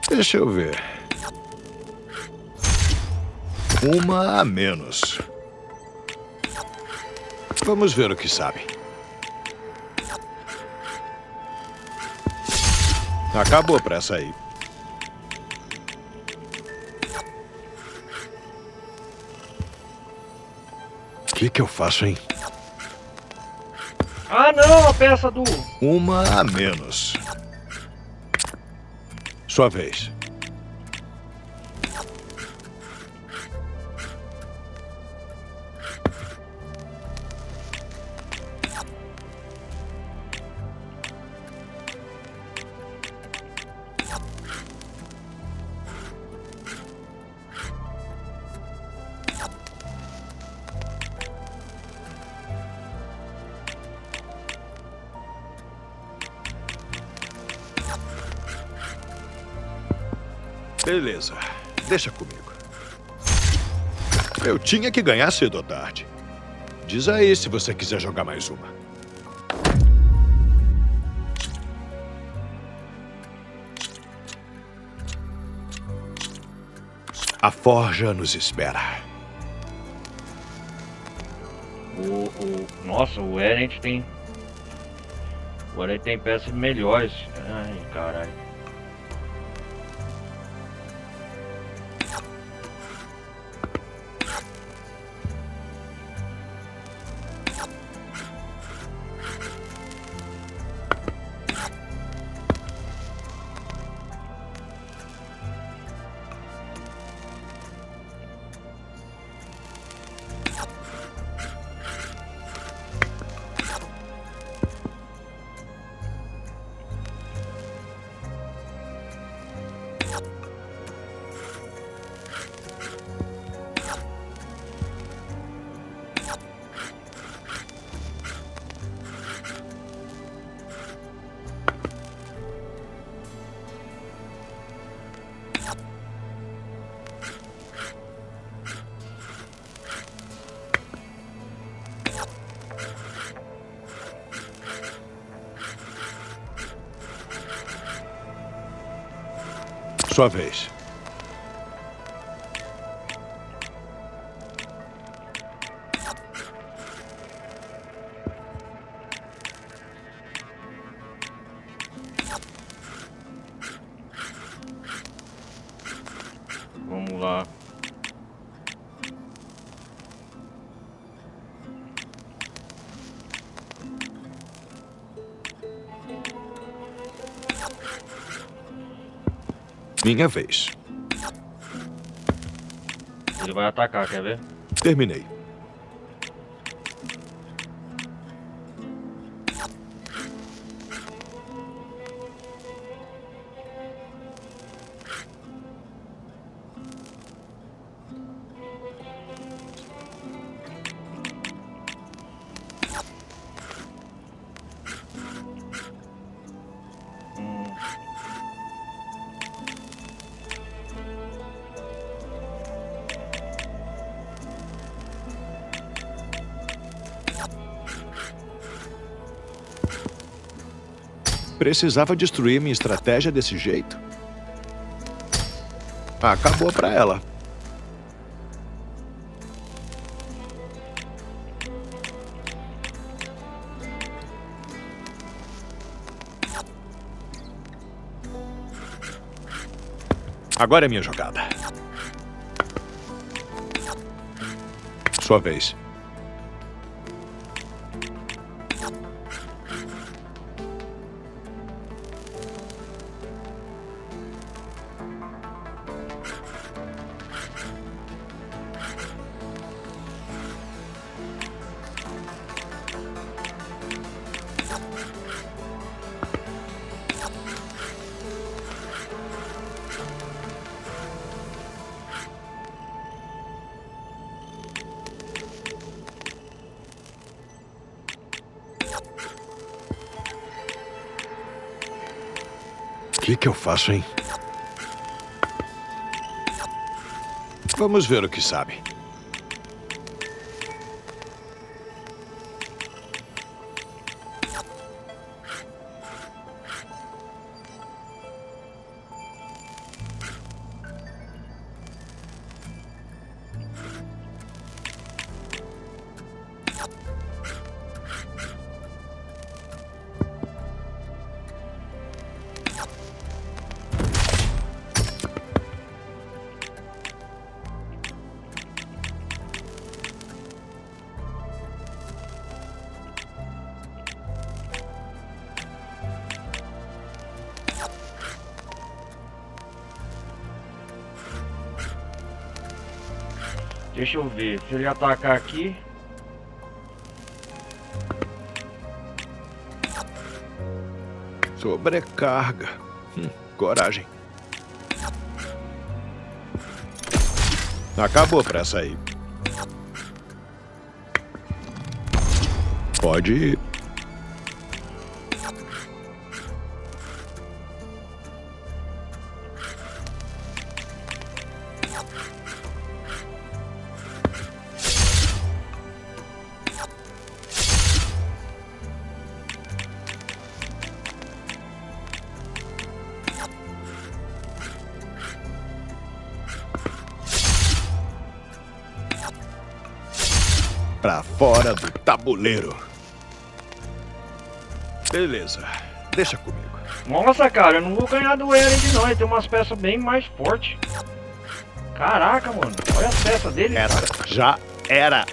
S5: Deixa eu ver. Uma a menos. Vamos ver o que sabe. Acabou pra essa aí. O que eu faço, hein?
S1: Ah, não! A peça do...
S5: Uma a menos. Sua vez. Beleza, deixa comigo. Eu tinha que ganhar cedo ou tarde. Diz aí se você quiser jogar mais uma. A forja nos espera.
S1: Nossa, o Eren tem... O Eren tem peças melhores. Ai, caralho.
S5: Sua vez.
S1: Vamos lá.
S5: Minha vez.
S1: Ele vai atacar, quer ver?
S5: Terminei. Precisava destruir minha estratégia desse jeito? Acabou pra ela. Agora é minha jogada. Sua vez. O que eu faço, hein? Vamos ver o que sabe.
S1: Deixa eu ver, se ele atacar aqui...
S5: Sobrecarga. Coragem. Acabou pra essa aí. Pode ir. Pra fora do tabuleiro. Beleza, deixa comigo.
S1: Nossa, cara, eu não vou ganhar do Erend não, ele tem umas peças bem mais fortes. Caraca, mano, olha as peças dele.
S5: Essa já era.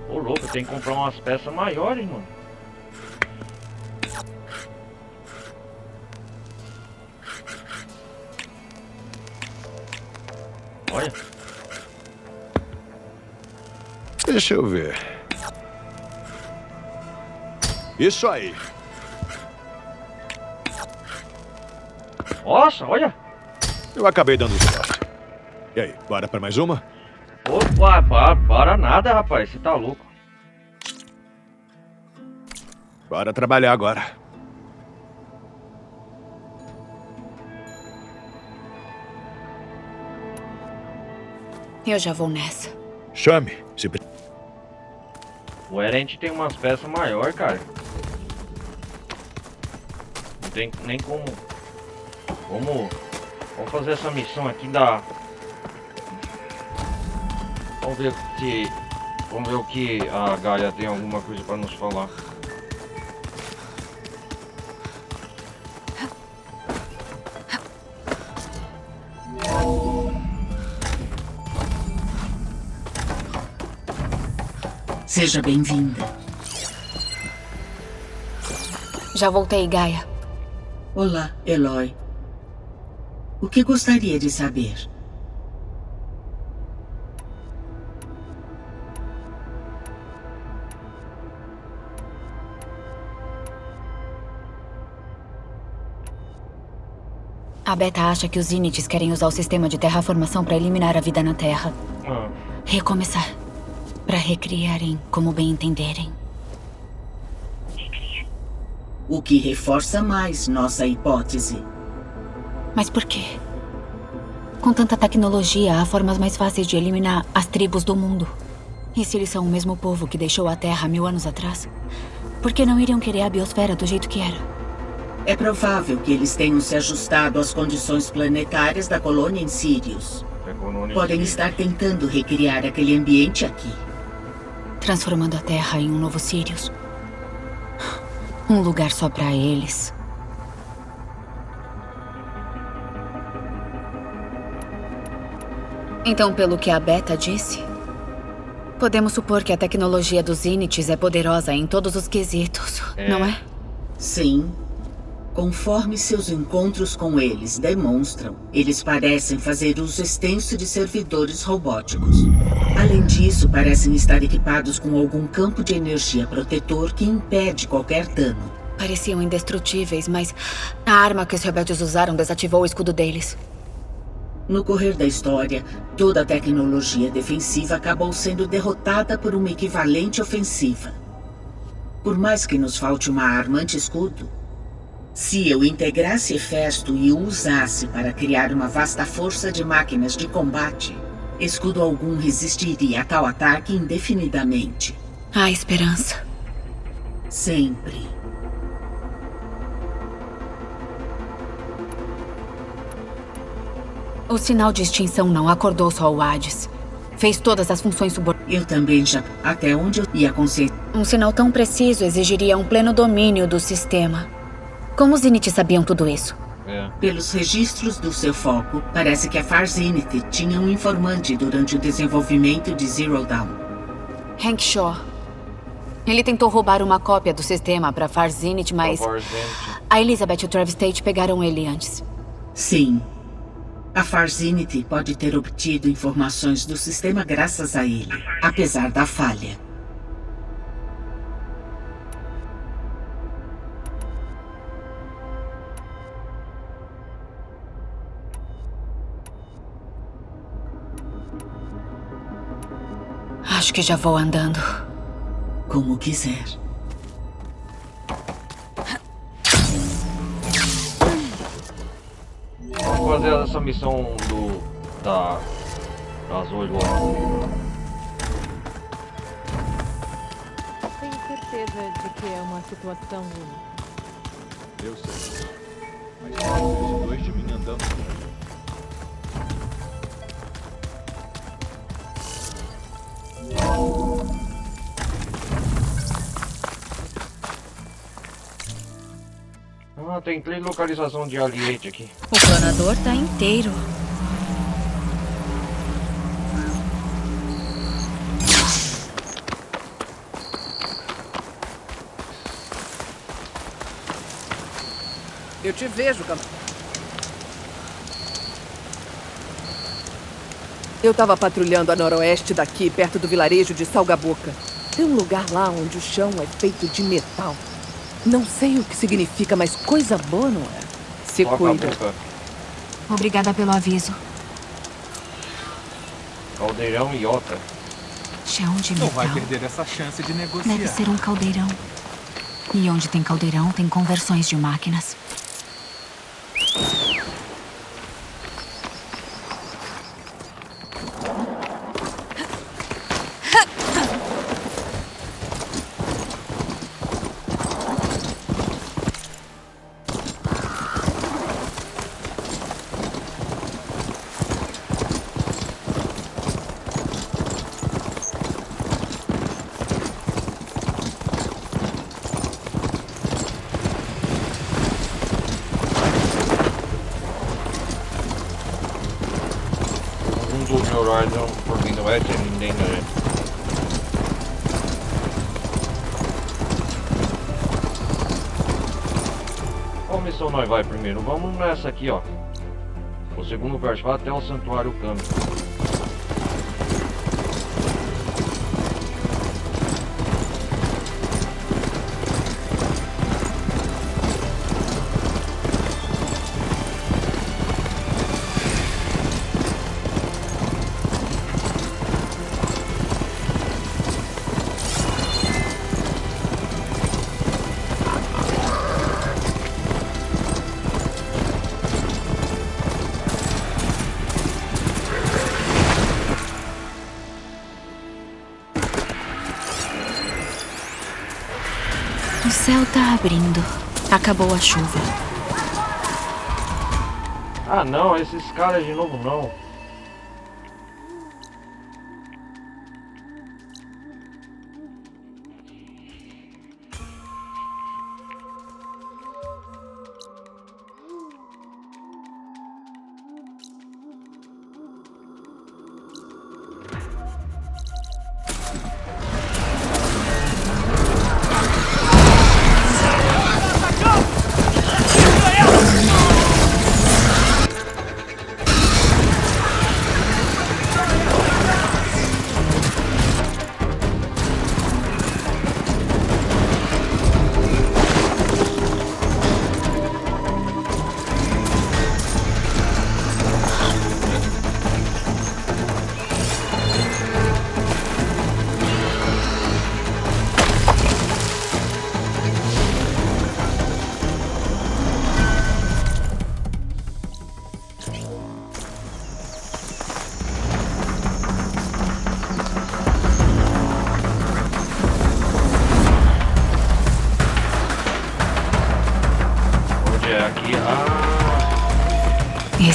S1: Ô louco, tem que comprar umas peças maiores, mano. Olha.
S5: Deixa eu ver. Isso aí.
S1: Nossa, olha.
S5: Eu acabei dando sorte. E aí, bora pra mais uma?
S1: Opa, para nada, rapaz. Você tá louco.
S5: Bora trabalhar agora.
S3: Eu já vou nessa.
S5: Chame.
S1: O Erend tem umas peças maiores, cara. Não tem nem como... Vamos fazer essa missão aqui da... Vamos ver o que a Gaia tem alguma coisa pra nos falar.
S13: Seja bem-vinda.
S3: Já voltei, Gaia.
S13: Olá, Eloy. O que gostaria de saber?
S3: A Beta acha que os Zeniths querem usar o sistema de terraformação para eliminar a vida na Terra. Recomeçar. Para recriarem como bem entenderem.
S13: O que reforça mais nossa hipótese.
S3: Mas por quê? Com tanta tecnologia, há formas mais fáceis de eliminar as tribos do mundo. E se eles são o mesmo povo que deixou a Terra 1000 anos atrás, por que não iriam querer a biosfera do jeito que era?
S13: É provável que eles tenham se ajustado às condições planetárias da colônia em Sirius. Podem estar tentando recriar aquele ambiente aqui.
S3: transformando a Terra em um novo Sirius. Um lugar só pra eles. Então, pelo que a Beta disse, podemos supor que a tecnologia dos Zeniths é poderosa em todos os quesitos, não é?
S13: Sim. Conforme seus encontros com eles demonstram, eles parecem fazer uso extenso de servidores robóticos. Além disso, parecem estar equipados com algum campo de energia protetor que impede qualquer dano.
S3: Pareciam indestrutíveis, mas a arma que os rebeldes usaram desativou o escudo deles.
S13: No correr da história, toda a tecnologia defensiva acabou sendo derrotada por uma equivalente ofensiva. Por mais que nos falte uma arma anti-escudo, se eu integrasse Hefesto e o usasse para criar uma vasta força de máquinas de combate, escudo algum resistiria a tal ataque indefinidamente.
S3: Há esperança.
S13: Sempre.
S3: O sinal de extinção não acordou só o Hades. Fez todas as funções subordinadas.
S13: Eu também já... Até onde eu ia conseguir...
S3: Um sinal tão preciso exigiria um pleno domínio do sistema. Como os Zenith sabiam tudo isso?
S13: Pelos registros do seu foco, parece que a Far Zenith tinha um informante durante o desenvolvimento de Zero Dawn.
S3: Hank Shaw. Ele tentou roubar uma cópia do sistema para Far Zenith, mas... a Elizabeth e o Travis Tate pegaram ele antes.
S13: Sim. A Far Zenith pode ter obtido informações do sistema graças a ele, apesar da falha.
S3: Acho que já vou andando.
S13: Como quiser.
S1: Vamos fazer essa missão das 8 horas.
S4: Tenho certeza de que é uma situação...
S5: Eu sei. Mas tem dois de mim andando.
S1: Ah, tem 3 localização de aliente aqui.
S3: O planador tá inteiro.
S14: Eu te vejo, camarada. Eu tava patrulhando a noroeste daqui, perto do vilarejo de Salgaboca. Tem um lugar lá onde o chão é feito de metal. Não sei o que significa, mas coisa boa, não é? Se cuida.
S3: Obrigada pelo aviso.
S1: Caldeirão Iota.
S3: Chão de metal.
S15: Não vai perder essa chance de negociar.
S3: Deve ser um caldeirão. E onde tem caldeirão, tem conversões de máquinas.
S1: Horizon Forbidden West é ninguém, né? Qual missão nós vai primeiro? Vamos nessa aqui, ó. O segundo verso vai até o Santuário Kami.
S3: O céu tá abrindo. Acabou a chuva.
S1: Ah não, esses caras de novo não.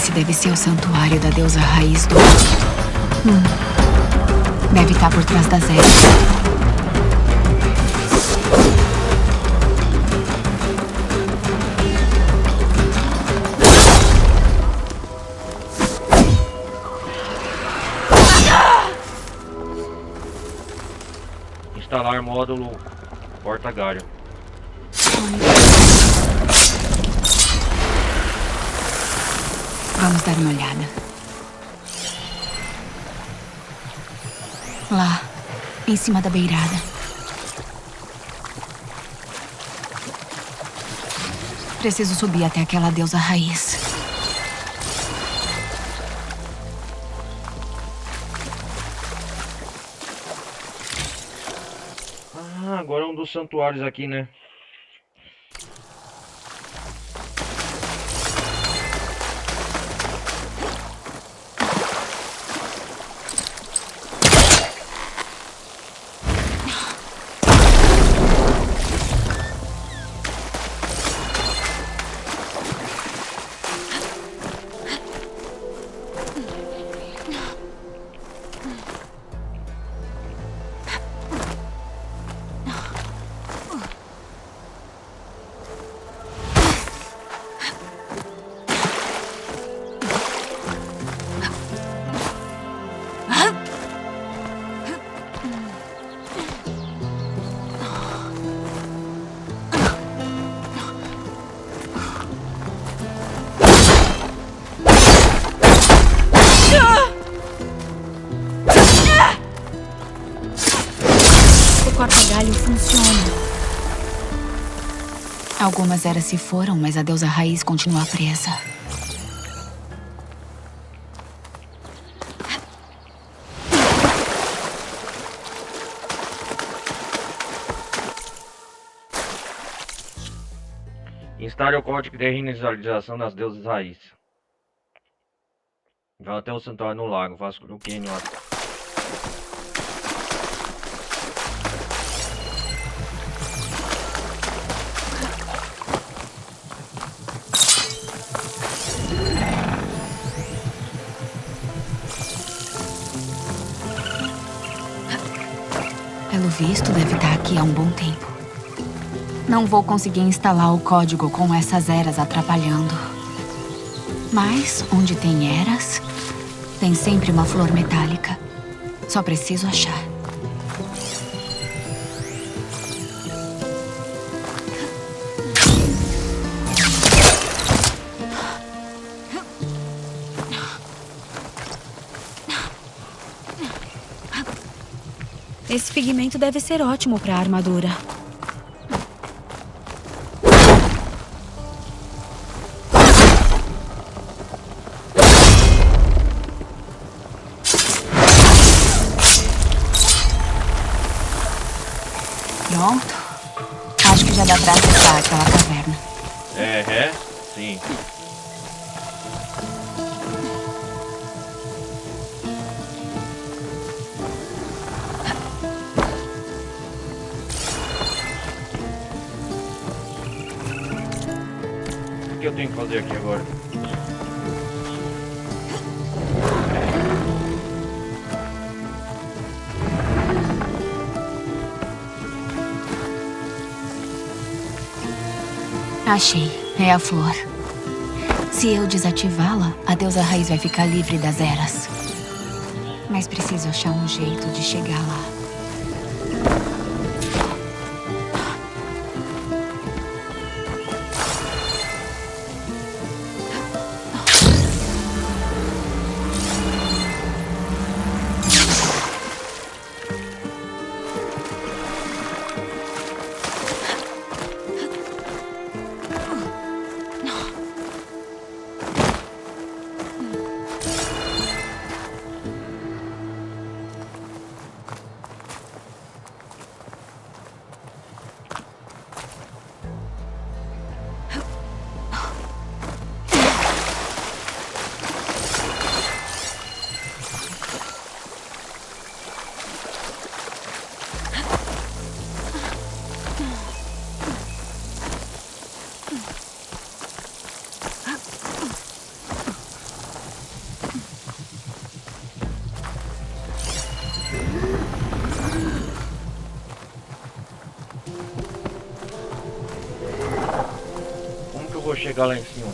S3: Esse deve ser o santuário da deusa raiz do... Deve estar por trás das eras.
S1: Instalar módulo porta-galho.
S3: Vamos dar uma olhada. Lá, em cima da beirada. Preciso subir até aquela deusa raiz.
S1: Ah, agora é um dos santuários aqui, né?
S3: O corta-galho funciona. Algumas eras se foram, mas a deusa raiz continua presa.
S1: Instale o código de reinicialização das deusas raiz. Vai até o santuário no lago, faço o Kenny lá.
S3: Pelo visto, deve estar aqui há um bom tempo. Não vou conseguir instalar o código com essas eras atrapalhando. Mas, onde tem eras, tem sempre uma flor metálica. Só preciso achar. Esse pigmento deve ser ótimo para a armadura. Pronto. Acho que já dá pra acessar aquela caverna.
S1: Sim. O que eu tenho que fazer aqui agora?
S3: Achei. É a flor. Se eu desativá-la, a deusa raiz vai ficar livre das eras. Mas preciso achar um jeito de chegar lá.
S1: Como que eu vou chegar lá em cima?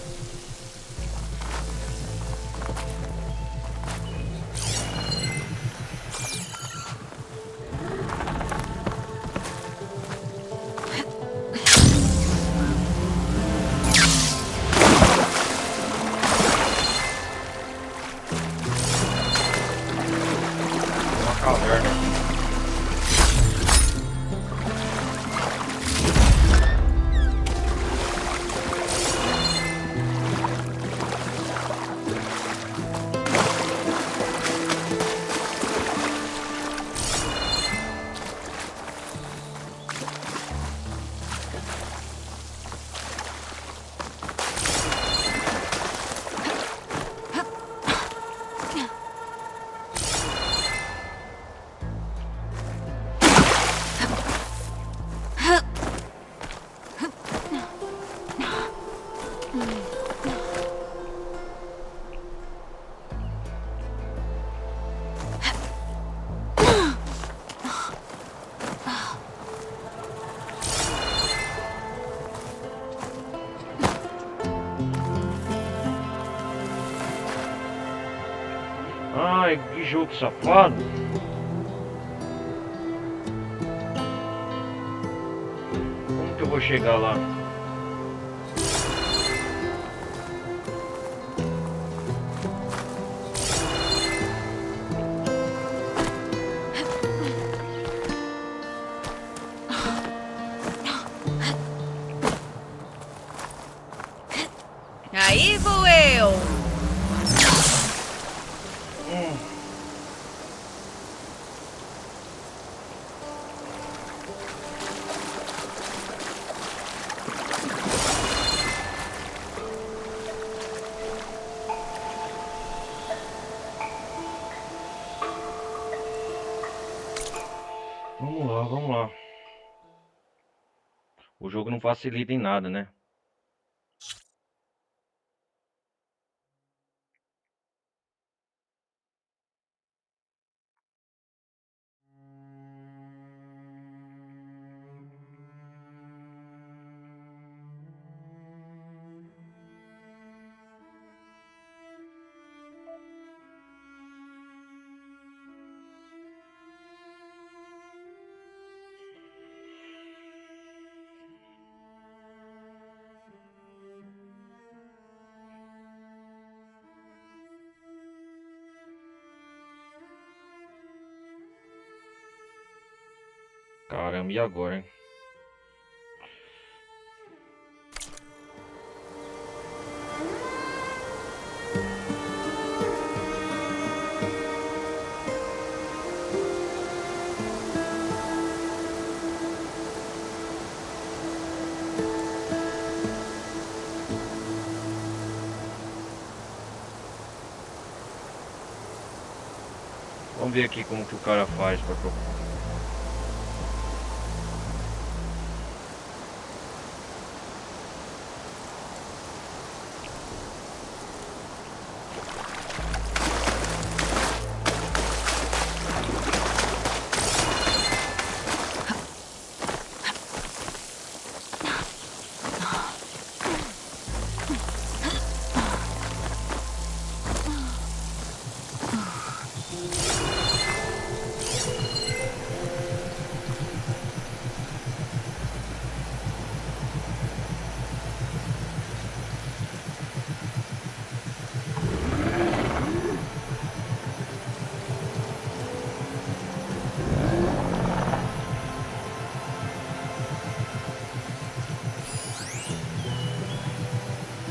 S1: Ai, que jogo safado. Como que eu vou chegar lá?
S16: Aí vou eu.
S1: Vamos lá. O jogo não facilita em nada, né? Caramba, e agora, hein? Vamos ver aqui como que o cara faz para procurar.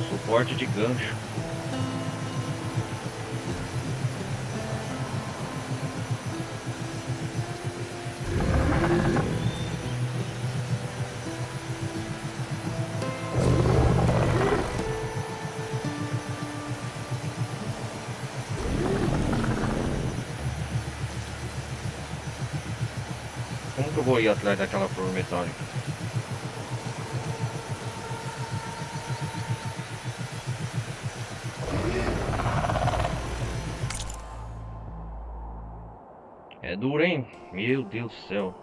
S1: Suporte de gancho. Como que eu vou ir atrás daquela flor metálica? É duro, hein? Meu Deus do céu.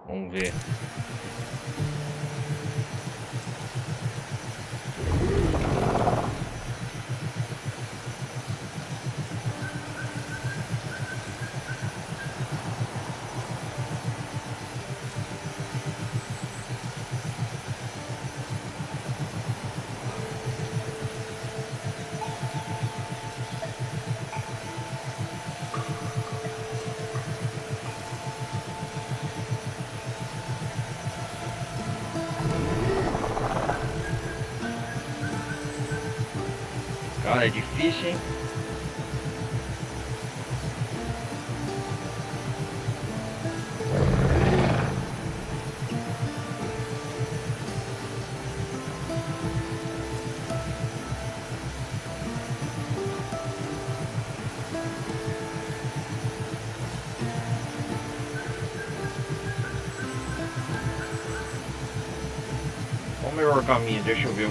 S1: Vamos ver. Cara, é difícil, hein? Qual o melhor caminho? Deixa eu ver.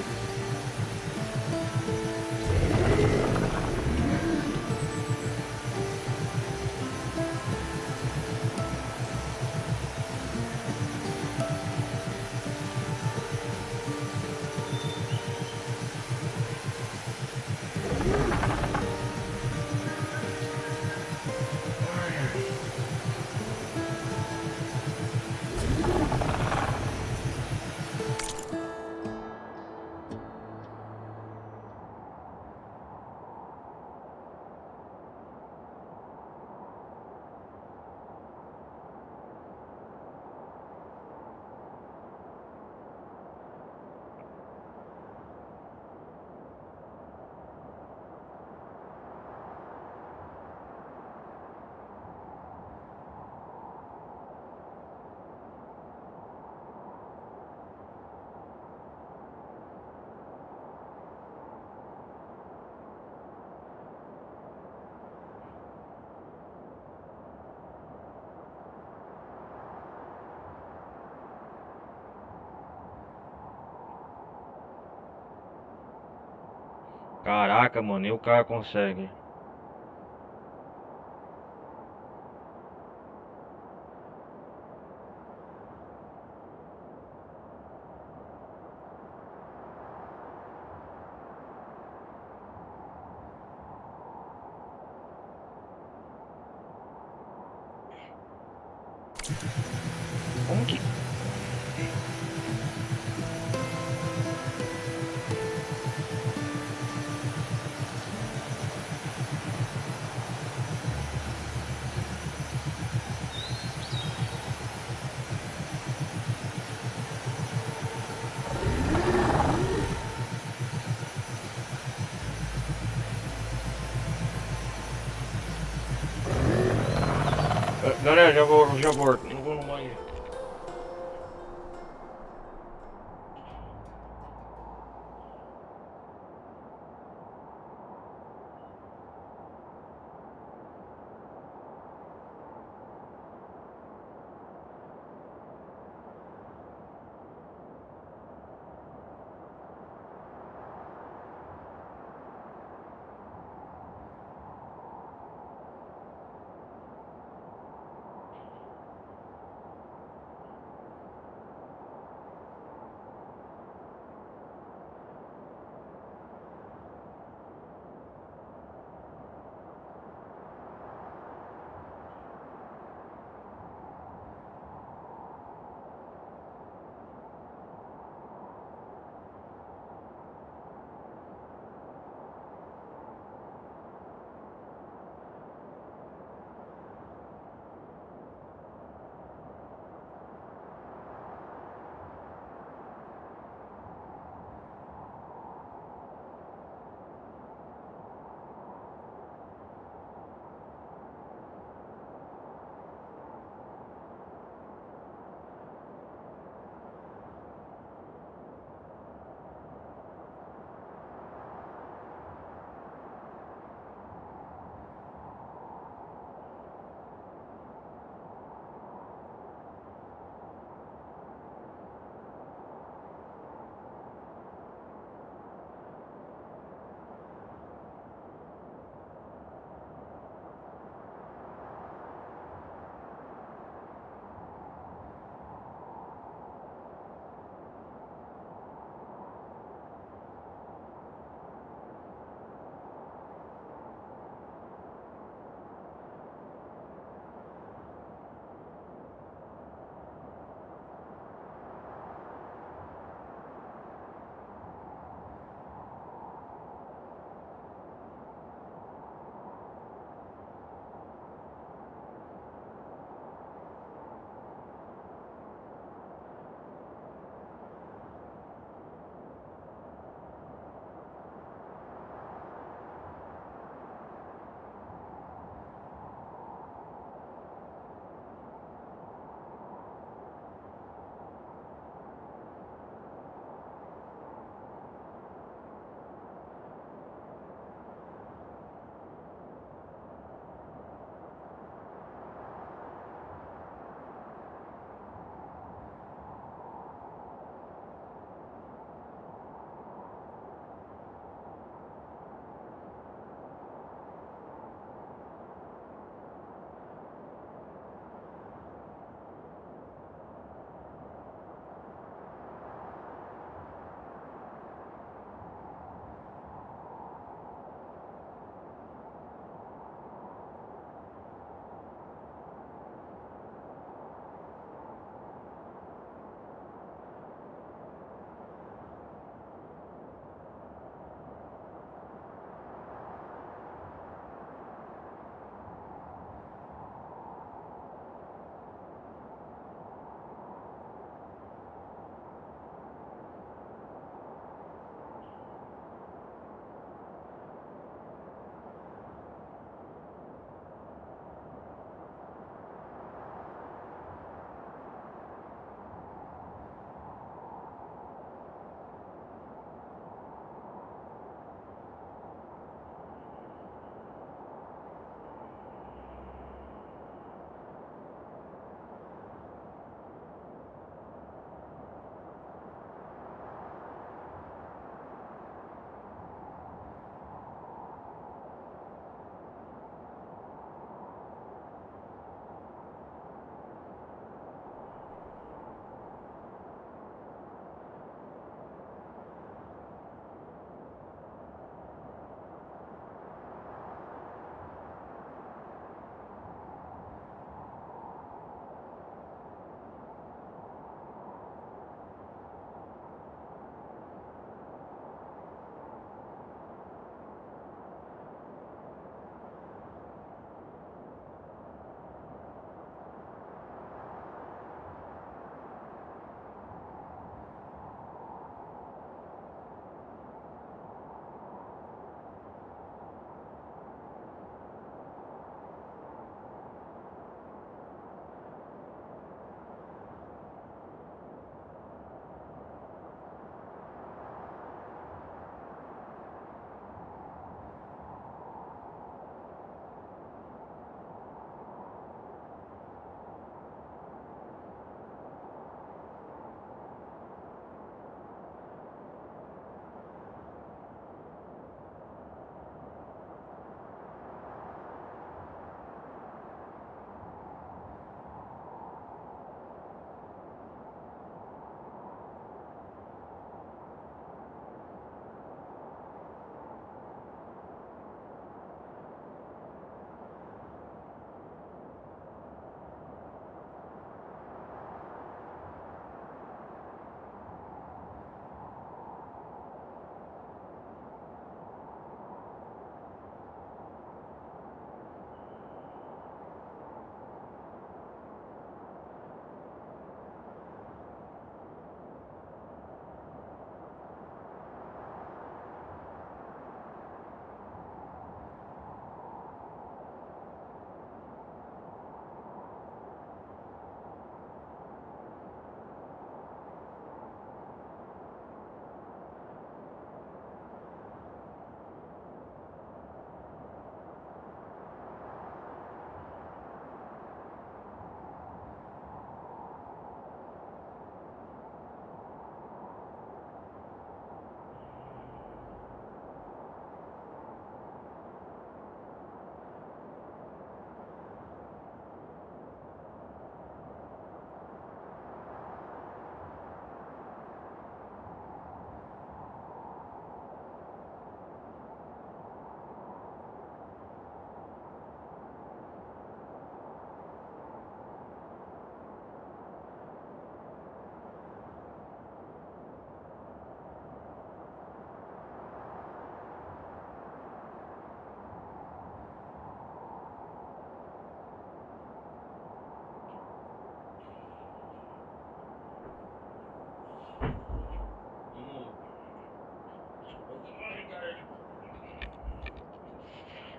S1: Caraca, mano, nem o cara consegue. Como que... Galera, já volto. Não vou no banheiro.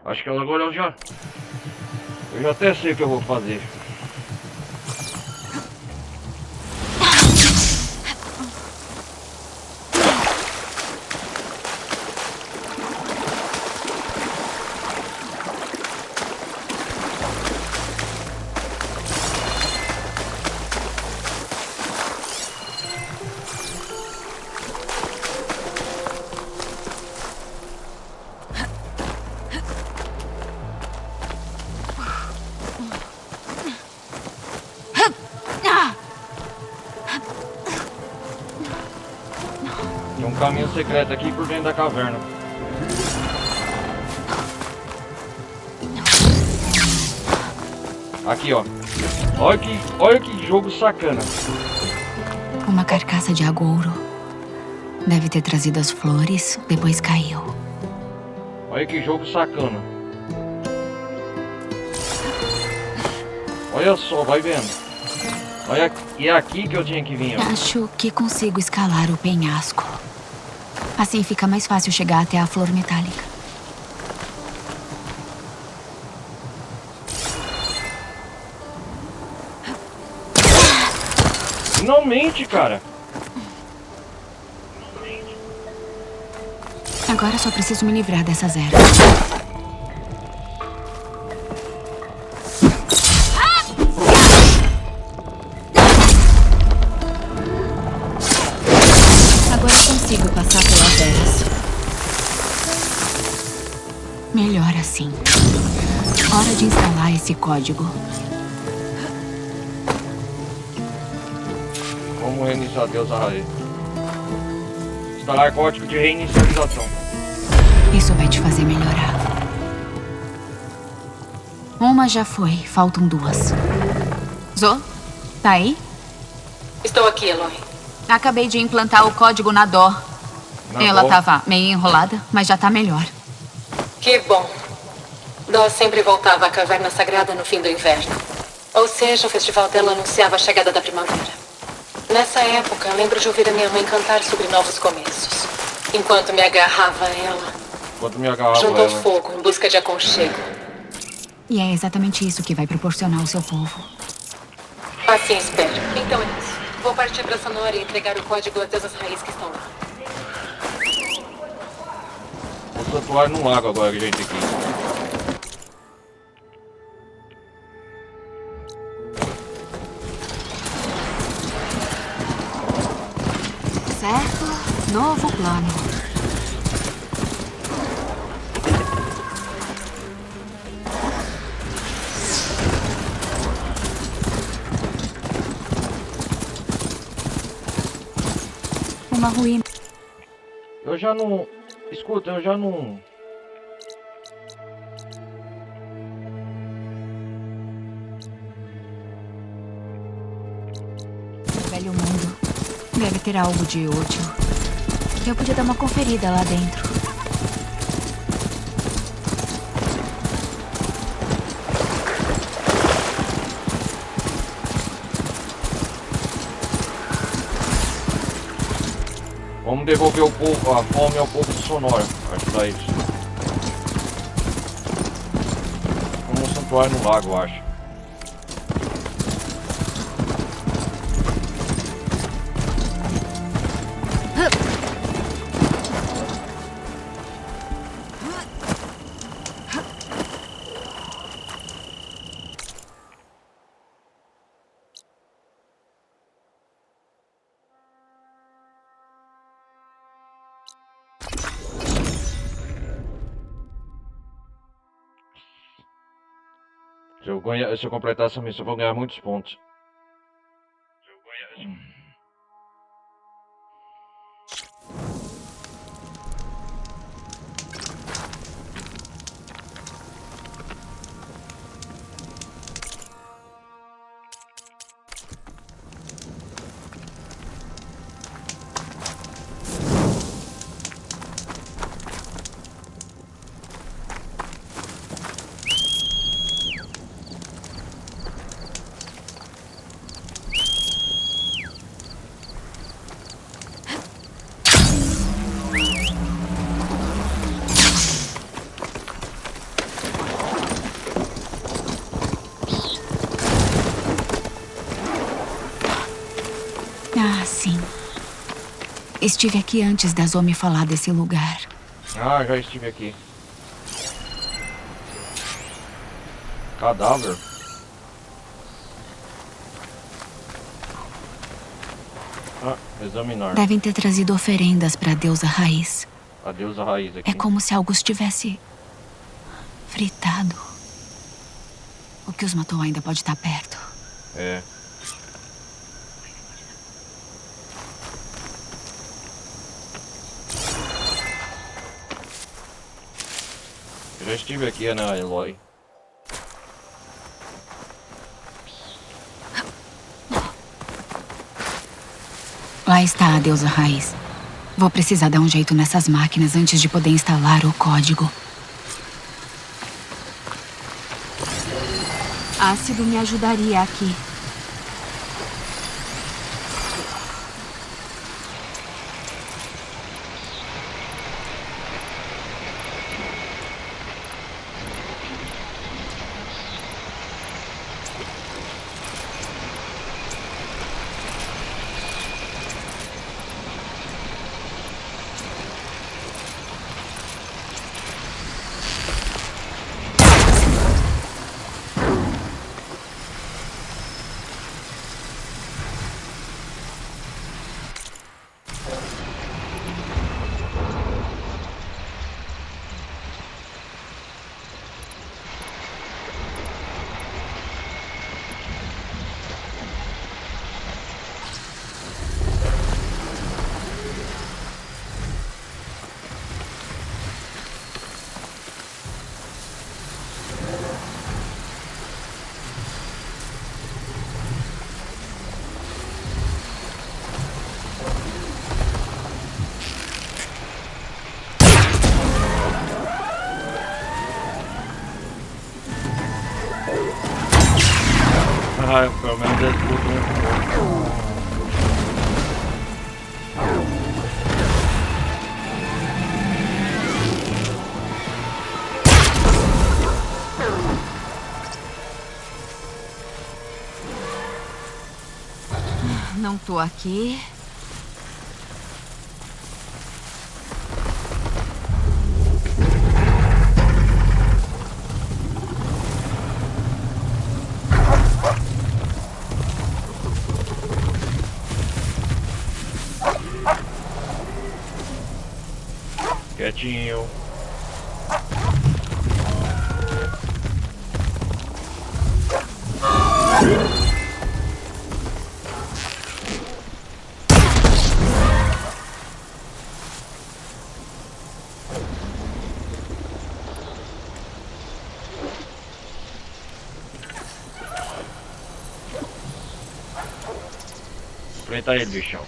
S1: Acho que agora eu já até sei o que eu vou fazer. Tem um caminho secreto aqui por dentro da caverna. Aqui, ó. Olha que jogo sacana.
S3: Uma carcaça de agouro. Deve ter trazido as flores, depois caiu.
S1: Olha que jogo sacana. Olha só, vai vendo. Olha, e é aqui que eu tinha que vir, ó.
S3: Acho que consigo escalar o penhasco. Assim fica mais fácil chegar até a flor metálica.
S1: Não mente, cara.
S3: Agora só preciso me livrar dessas ervas. Agora consigo passar pelas ervas. Melhor assim. Hora de instalar esse código.
S1: Vamos reiniciar a deusa raiz. Instalar código de reinicialização.
S3: Isso vai te fazer melhorar. Uma já foi, faltam duas. Zo, tá aí?
S2: Estou aqui, Eloy.
S3: Acabei de implantar o código na Dó. Ela tava meio enrolada, mas já tá melhor.
S2: Que bom. Dó sempre voltava à caverna sagrada no fim do inverno. Ou seja, o festival dela anunciava a chegada da primavera. Nessa época, lembro de ouvir a minha mãe cantar sobre novos começos. Enquanto me agarrava a ela, juntou fogo em busca de aconchego.
S3: E é exatamente isso que vai proporcionar ao seu povo.
S2: Assim espero. Então é isso. Vou partir pra Sonora e entregar o código às deusas raízes que estão lá.
S1: O santuário no lago agora, gente, aqui.
S3: Certo, novo plano. Uma ruína.
S1: Eu já não... Escuta, eu já não...
S3: Velho mundo. Deve ter algo de útil. Eu podia dar uma conferida lá dentro.
S1: Vamos devolver o povo, a fome ao povo de Sonora. Ajudar eles. Vamos um santuário no lago, eu acho. Se eu completar essa missão, eu vou ganhar muitos pontos.
S3: Estive aqui antes da Zo me falar desse lugar.
S1: Ah, já estive aqui. Cadáver? Ah, examinar.
S3: Devem ter trazido oferendas para a deusa raiz.
S1: A deusa raiz aqui.
S3: É como se algo estivesse fritado. O que os matou ainda pode estar perto.
S1: É. Eu já estive aqui, né, Eloy?
S3: Lá está a deusa raiz. Vou precisar dar um jeito nessas máquinas antes de poder instalar o código. Ácido me ajudaria aqui.
S1: Ah, pelo menos eles botam
S3: Não tô aqui.
S1: quietinho. Enfrenta ele, bichão.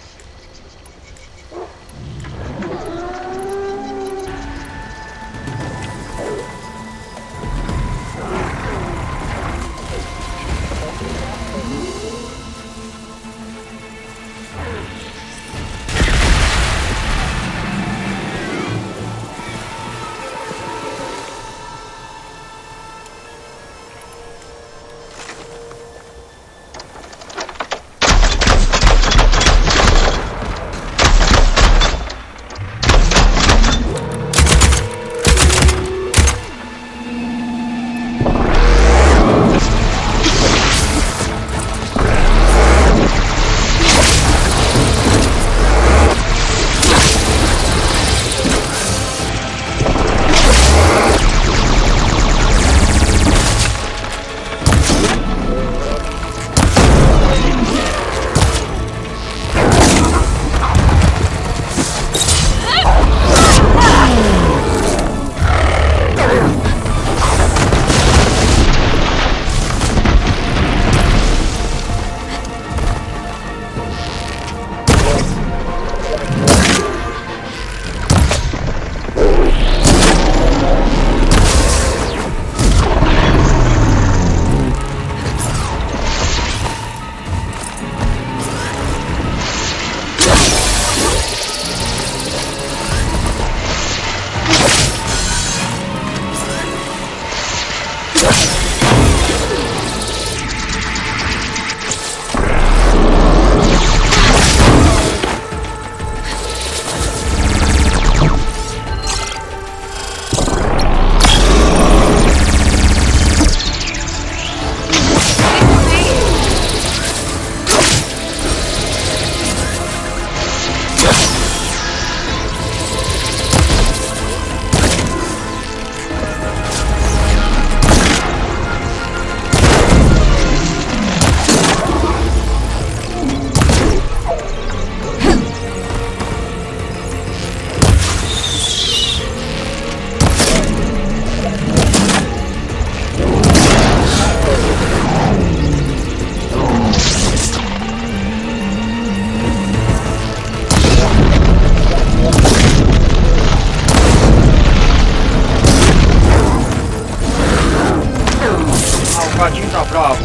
S1: carro.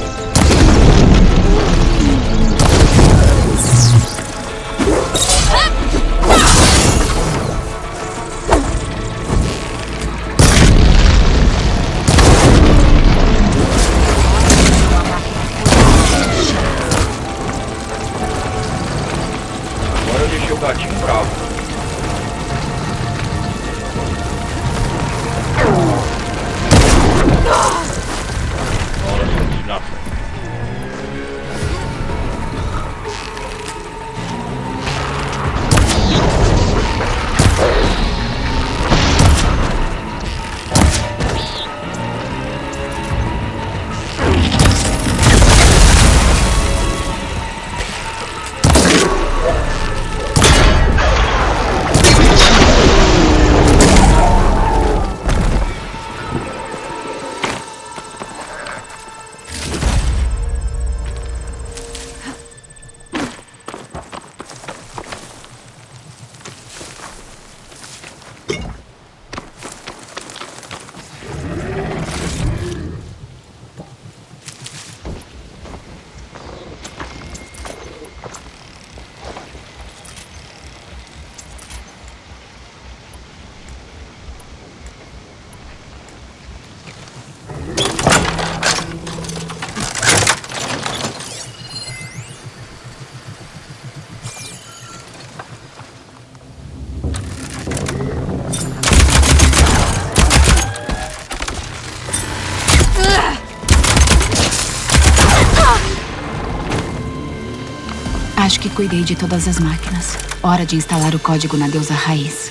S1: Agora eu deixei o gatinho bravo.
S3: Acho que cuidei de todas as máquinas. Hora de instalar o código na deusa raiz.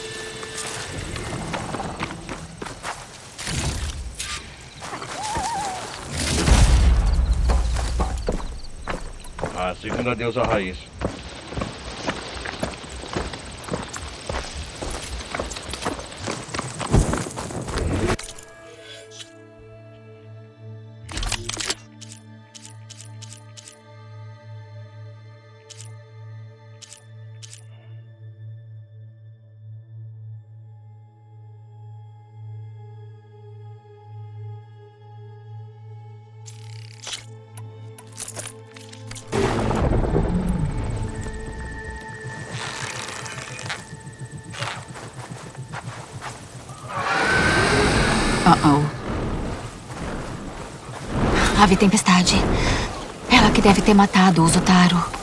S1: A segunda deusa raiz.
S3: Ave Tempestade. Ela que deve ter matado o Zutaro.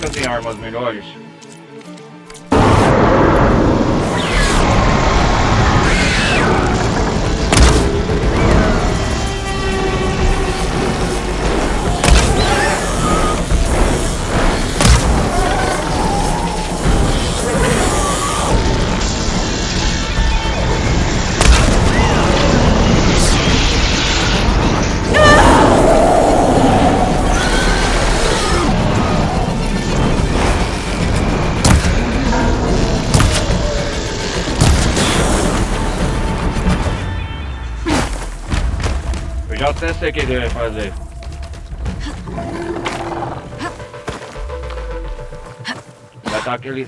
S1: que eu tenho armas melhores? Já até sei o que ele vai fazer. Vai dar aquele...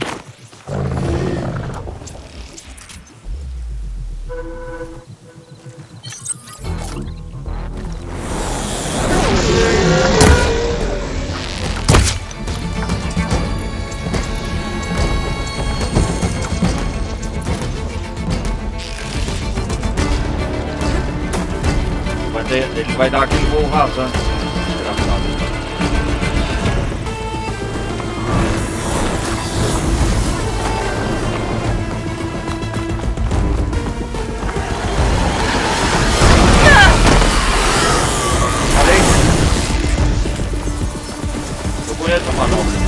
S1: Ele vai dar aquele voo rasante. Eu conheço a manobra.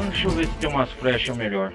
S1: Deixa eu ver se tem umas flechas melhor.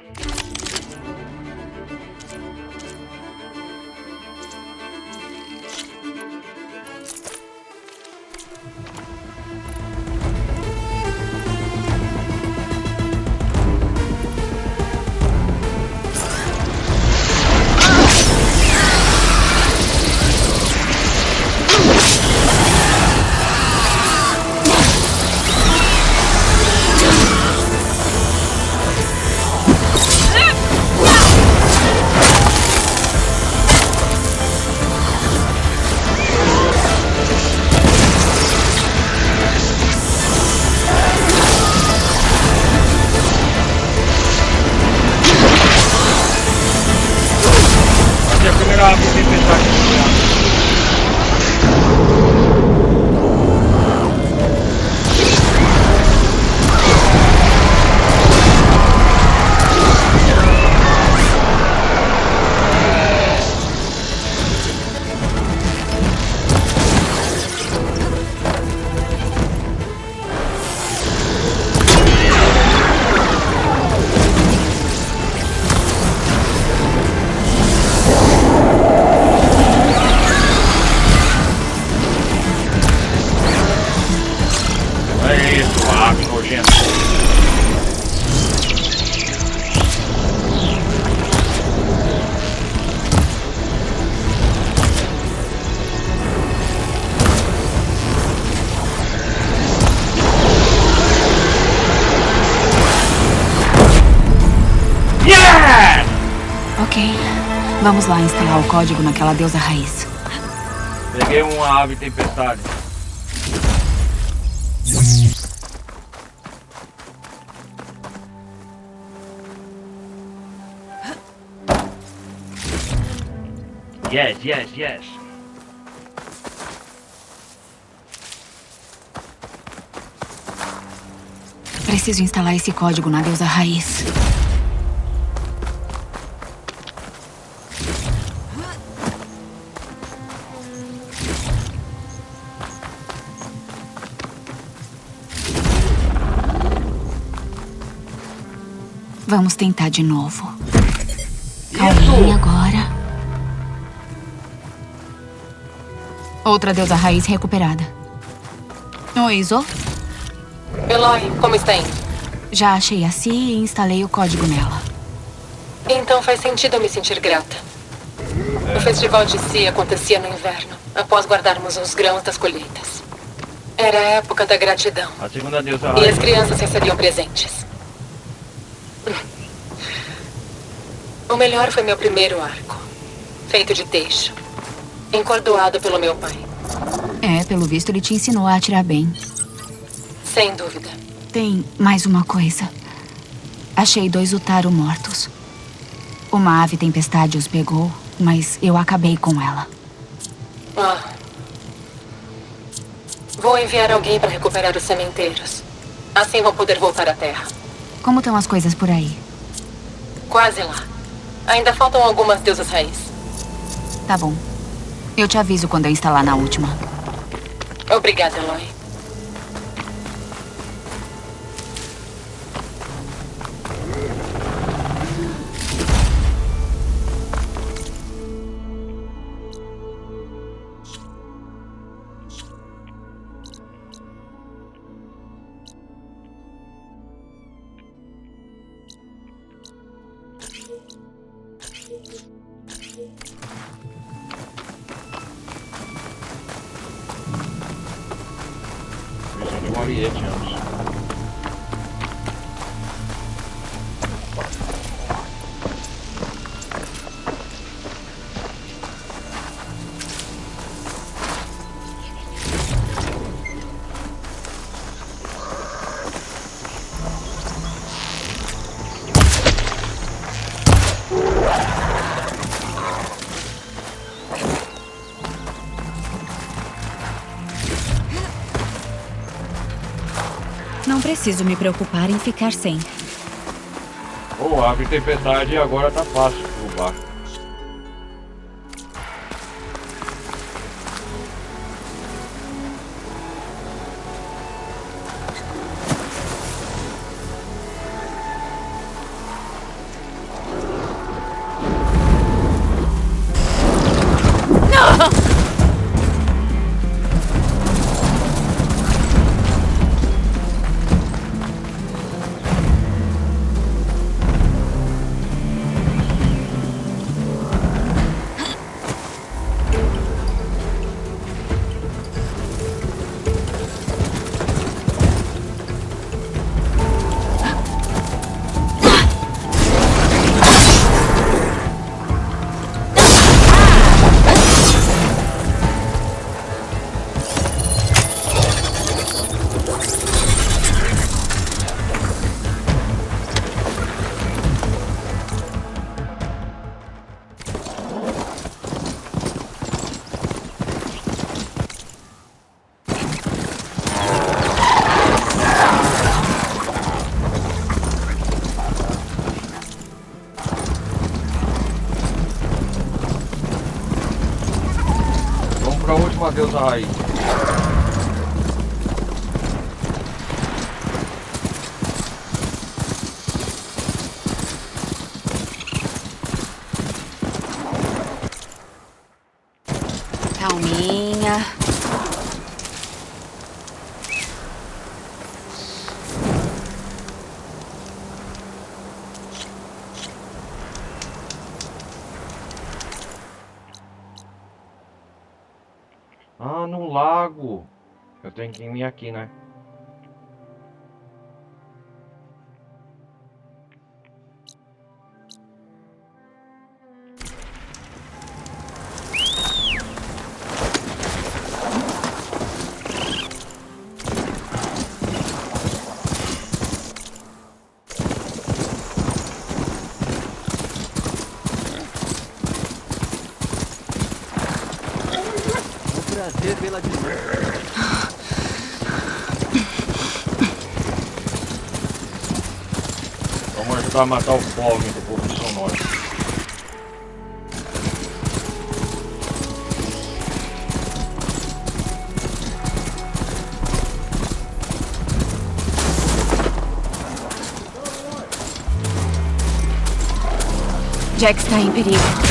S3: Ok. Vamos lá instalar o código naquela deusa raiz.
S1: Peguei uma ave tempestade. Yes, yes, yes.
S3: Preciso instalar esse código na deusa raiz. Vamos tentar de novo. Calminha agora. Outra deusa raiz recuperada. Oi, Iso.
S2: Eloy, como está indo?
S3: Já achei a Cia e instalei o código nela.
S2: Então faz sentido eu me sentir grata. O festival de Cia acontecia no inverno, após guardarmos os grãos das colheitas. Era a época da gratidão.
S1: A segunda deusa
S2: E
S1: raiz.
S2: as crianças recebiam presentes. O melhor foi meu primeiro arco, feito de teixo, encordoado pelo meu pai.
S3: Pelo visto ele te ensinou a atirar bem.
S2: Sem dúvida.
S3: Tem mais uma coisa. Achei 2 Utaru mortos. Uma ave tempestade os pegou, mas eu acabei com ela.
S2: Vou enviar alguém para recuperar os cemitérios. Assim vão poder voltar à Terra.
S3: Como estão as coisas por aí?
S2: Quase lá. Ainda faltam algumas deusas raiz.
S3: Tá bom. Eu te aviso quando eu instalar na última.
S2: Obrigada, Eloy.
S1: Preciso de um ariete antes.
S3: Não preciso me preocupar em ficar sem.
S1: Oh, ave tempestade agora tá fácil derrubar. Vamos pra última deusa raiz.
S3: Calminha.
S1: Ah, no lago. Eu tenho que ir aqui, né?
S7: prazer vê-la de novo.
S1: Vamos ajudar a matar o fome do povo de Sonora.
S3: Jack está em perigo.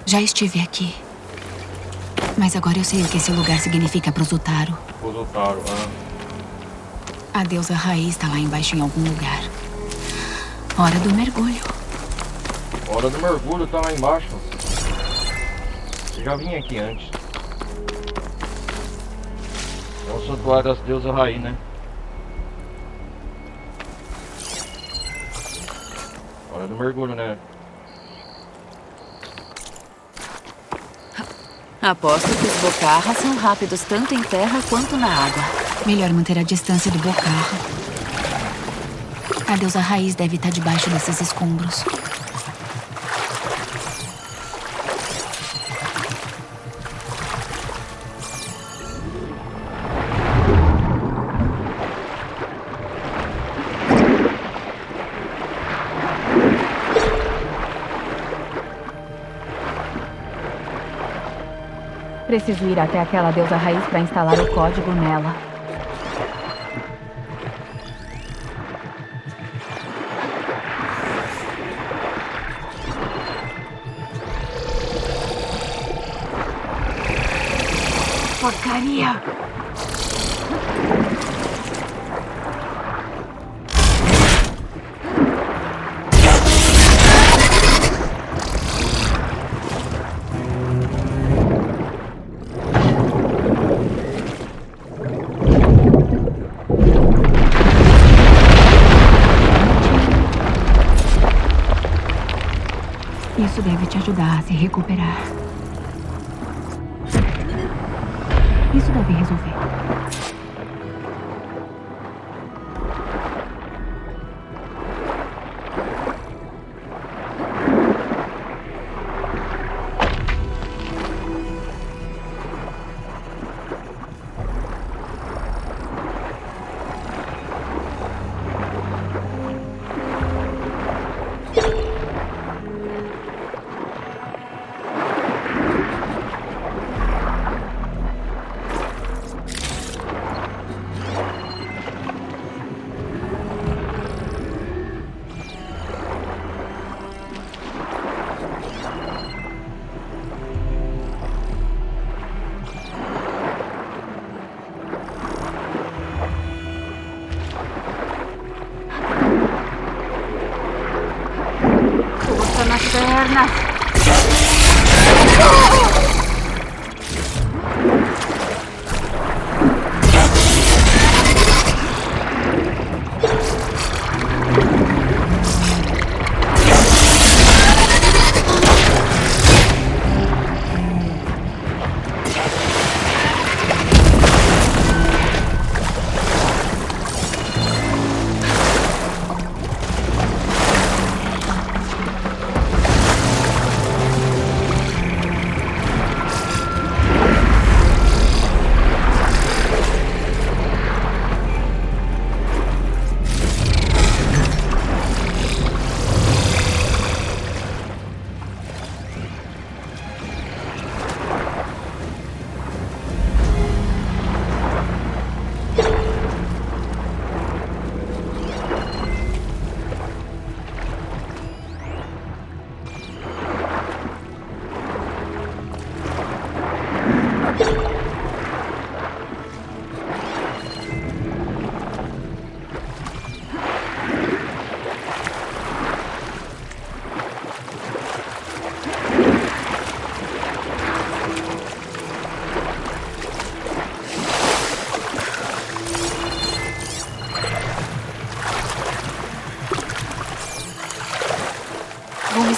S3: Já estive aqui. Mas agora eu sei o que esse lugar significa para o Zutaro.
S1: O Zutaro,
S3: A deusa raiz está lá embaixo em algum lugar. Hora do mergulho.
S1: Hora do mergulho tá lá embaixo. Eu já vim aqui antes. É o santuário das deusas raiz, né? Hora do mergulho, né?
S3: Aposto que os bocarras são rápidos tanto em terra quanto na água. Melhor manter a distância do bocarra. A deusa raiz deve estar debaixo desses escombros. Preciso ir até aquela deusa raiz para instalar o código nela. Porcaria! Isso deve te ajudar a se recuperar. Isso deve resolver. Força nas pernas.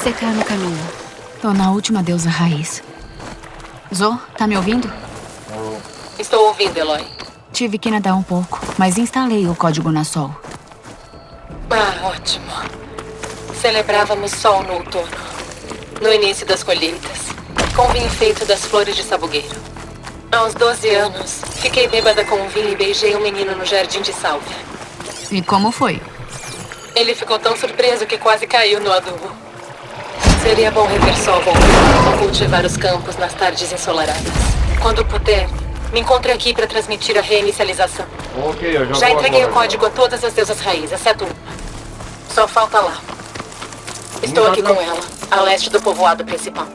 S3: secar no caminho. Tô na última deusa raiz. Zo, tá me ouvindo?
S2: Estou ouvindo, Eloy.
S3: Tive que nadar um pouco, mas instalei o código na Sol.
S2: Ah, ótimo. Celebrávamos Sol no outono, no início das colheitas, com vinho feito das flores de sabugueiro. Aos 12 anos, fiquei bêbada com um vinho e beijei um menino no jardim de Sálvia.
S3: E como foi?
S2: Ele ficou tão surpreso que quase caiu no adubo. Seria bom rever Sol voltando a cultivar os campos nas tardes ensolaradas. Quando puder, me encontre aqui para transmitir a reinicialização.
S1: Ok, eu
S2: Já entreguei
S1: agora.
S2: o código a todas as deusas raízes, exceto uma. Só falta lá. Estou aqui com ela, a leste do povoado principal.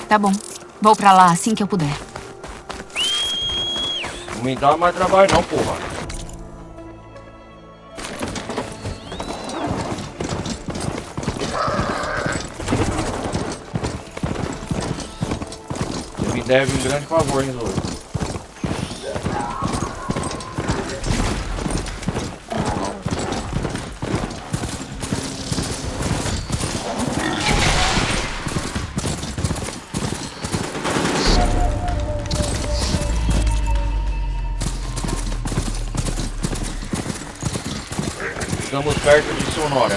S3: Tá bom. Vou pra lá assim que eu puder.
S1: Não me dá mais trabalho não, porra. Você me deve um grande favor, hein, Zoro? Estamos perto de Sonora.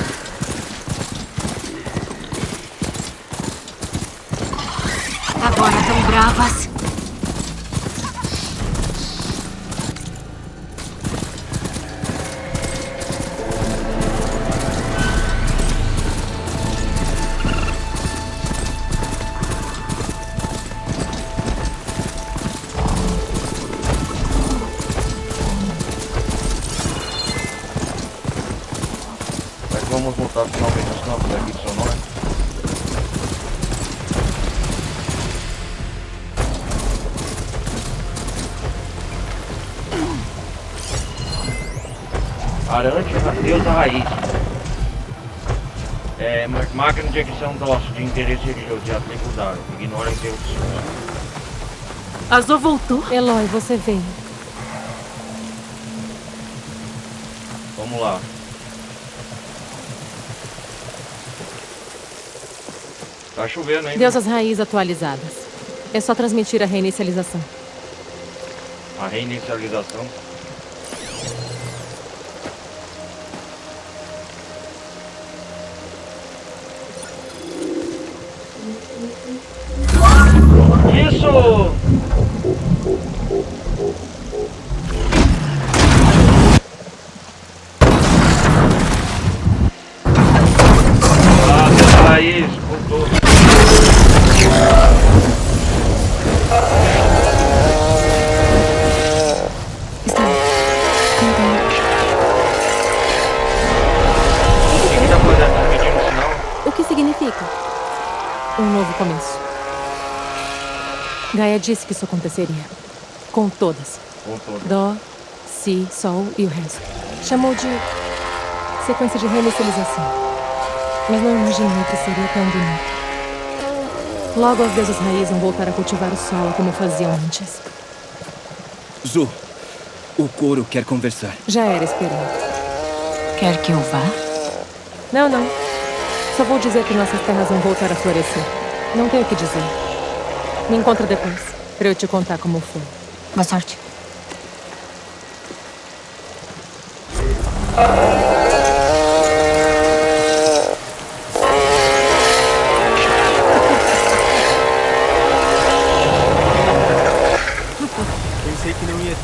S3: Agora tão bravas.
S1: Vamos voltar finalmente aos campos daqui de Sonora. Arante, deusa raiz. Máquina de aquisição dócil de interesse religioso de tribo Daro. Ignora interrupções.
S4: Azul voltou? Eloy, você veio.
S1: Vamos lá. Tá chovendo, hein?
S4: Deusas raízes atualizadas. É só transmitir a reinicialização.
S1: A reinicialização. Isso! Ah, deusa raiz, voltou.
S4: O que significa? Um novo começo. Gaia disse que isso aconteceria. Com todas.
S1: Com todas.
S4: Dó, Si, Sol e o resto. Chamou de sequência de reinicialização. Mas não imaginei que seria tão bonito. Logo as deusas raízes vão voltar a cultivar o solo como faziam antes.
S9: Zu, o couro quer conversar.
S4: Já era esperado.
S3: Quer que eu vá?
S4: Não, não. Só vou dizer que nossas terras vão voltar a florescer. Não tenho o que dizer. Me encontra depois, pra eu te contar como foi.
S3: Boa sorte.
S7: Pensei que não ia.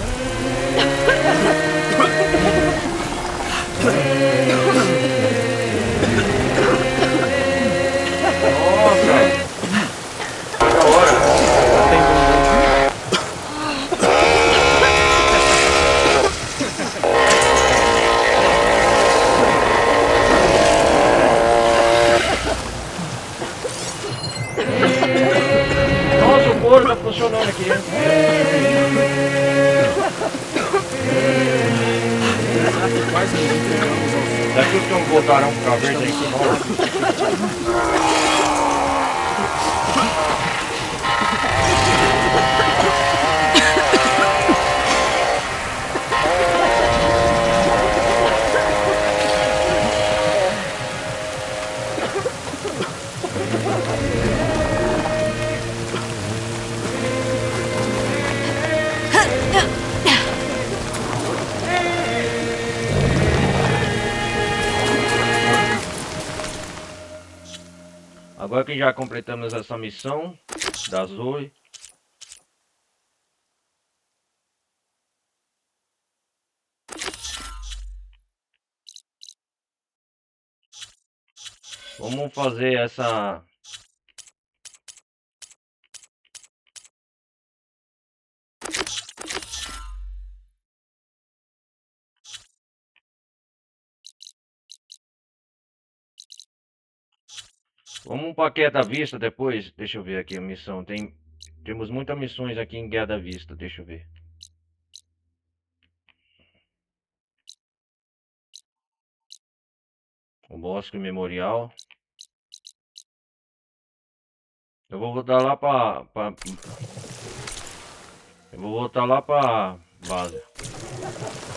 S1: Nossa, o couro tá funcionando aqui. Daqui os que voltaram pra verde aqui, Agora que já completamos essa missão da Zoe, vamos fazer essa... Vamos para Guerra da Vista depois. Deixa eu ver aqui a missão. Temos muitas missões aqui em Guerra da Vista. Deixa eu ver. O Bosque Memorial. Eu vou voltar lá eu vou voltar lá pra base.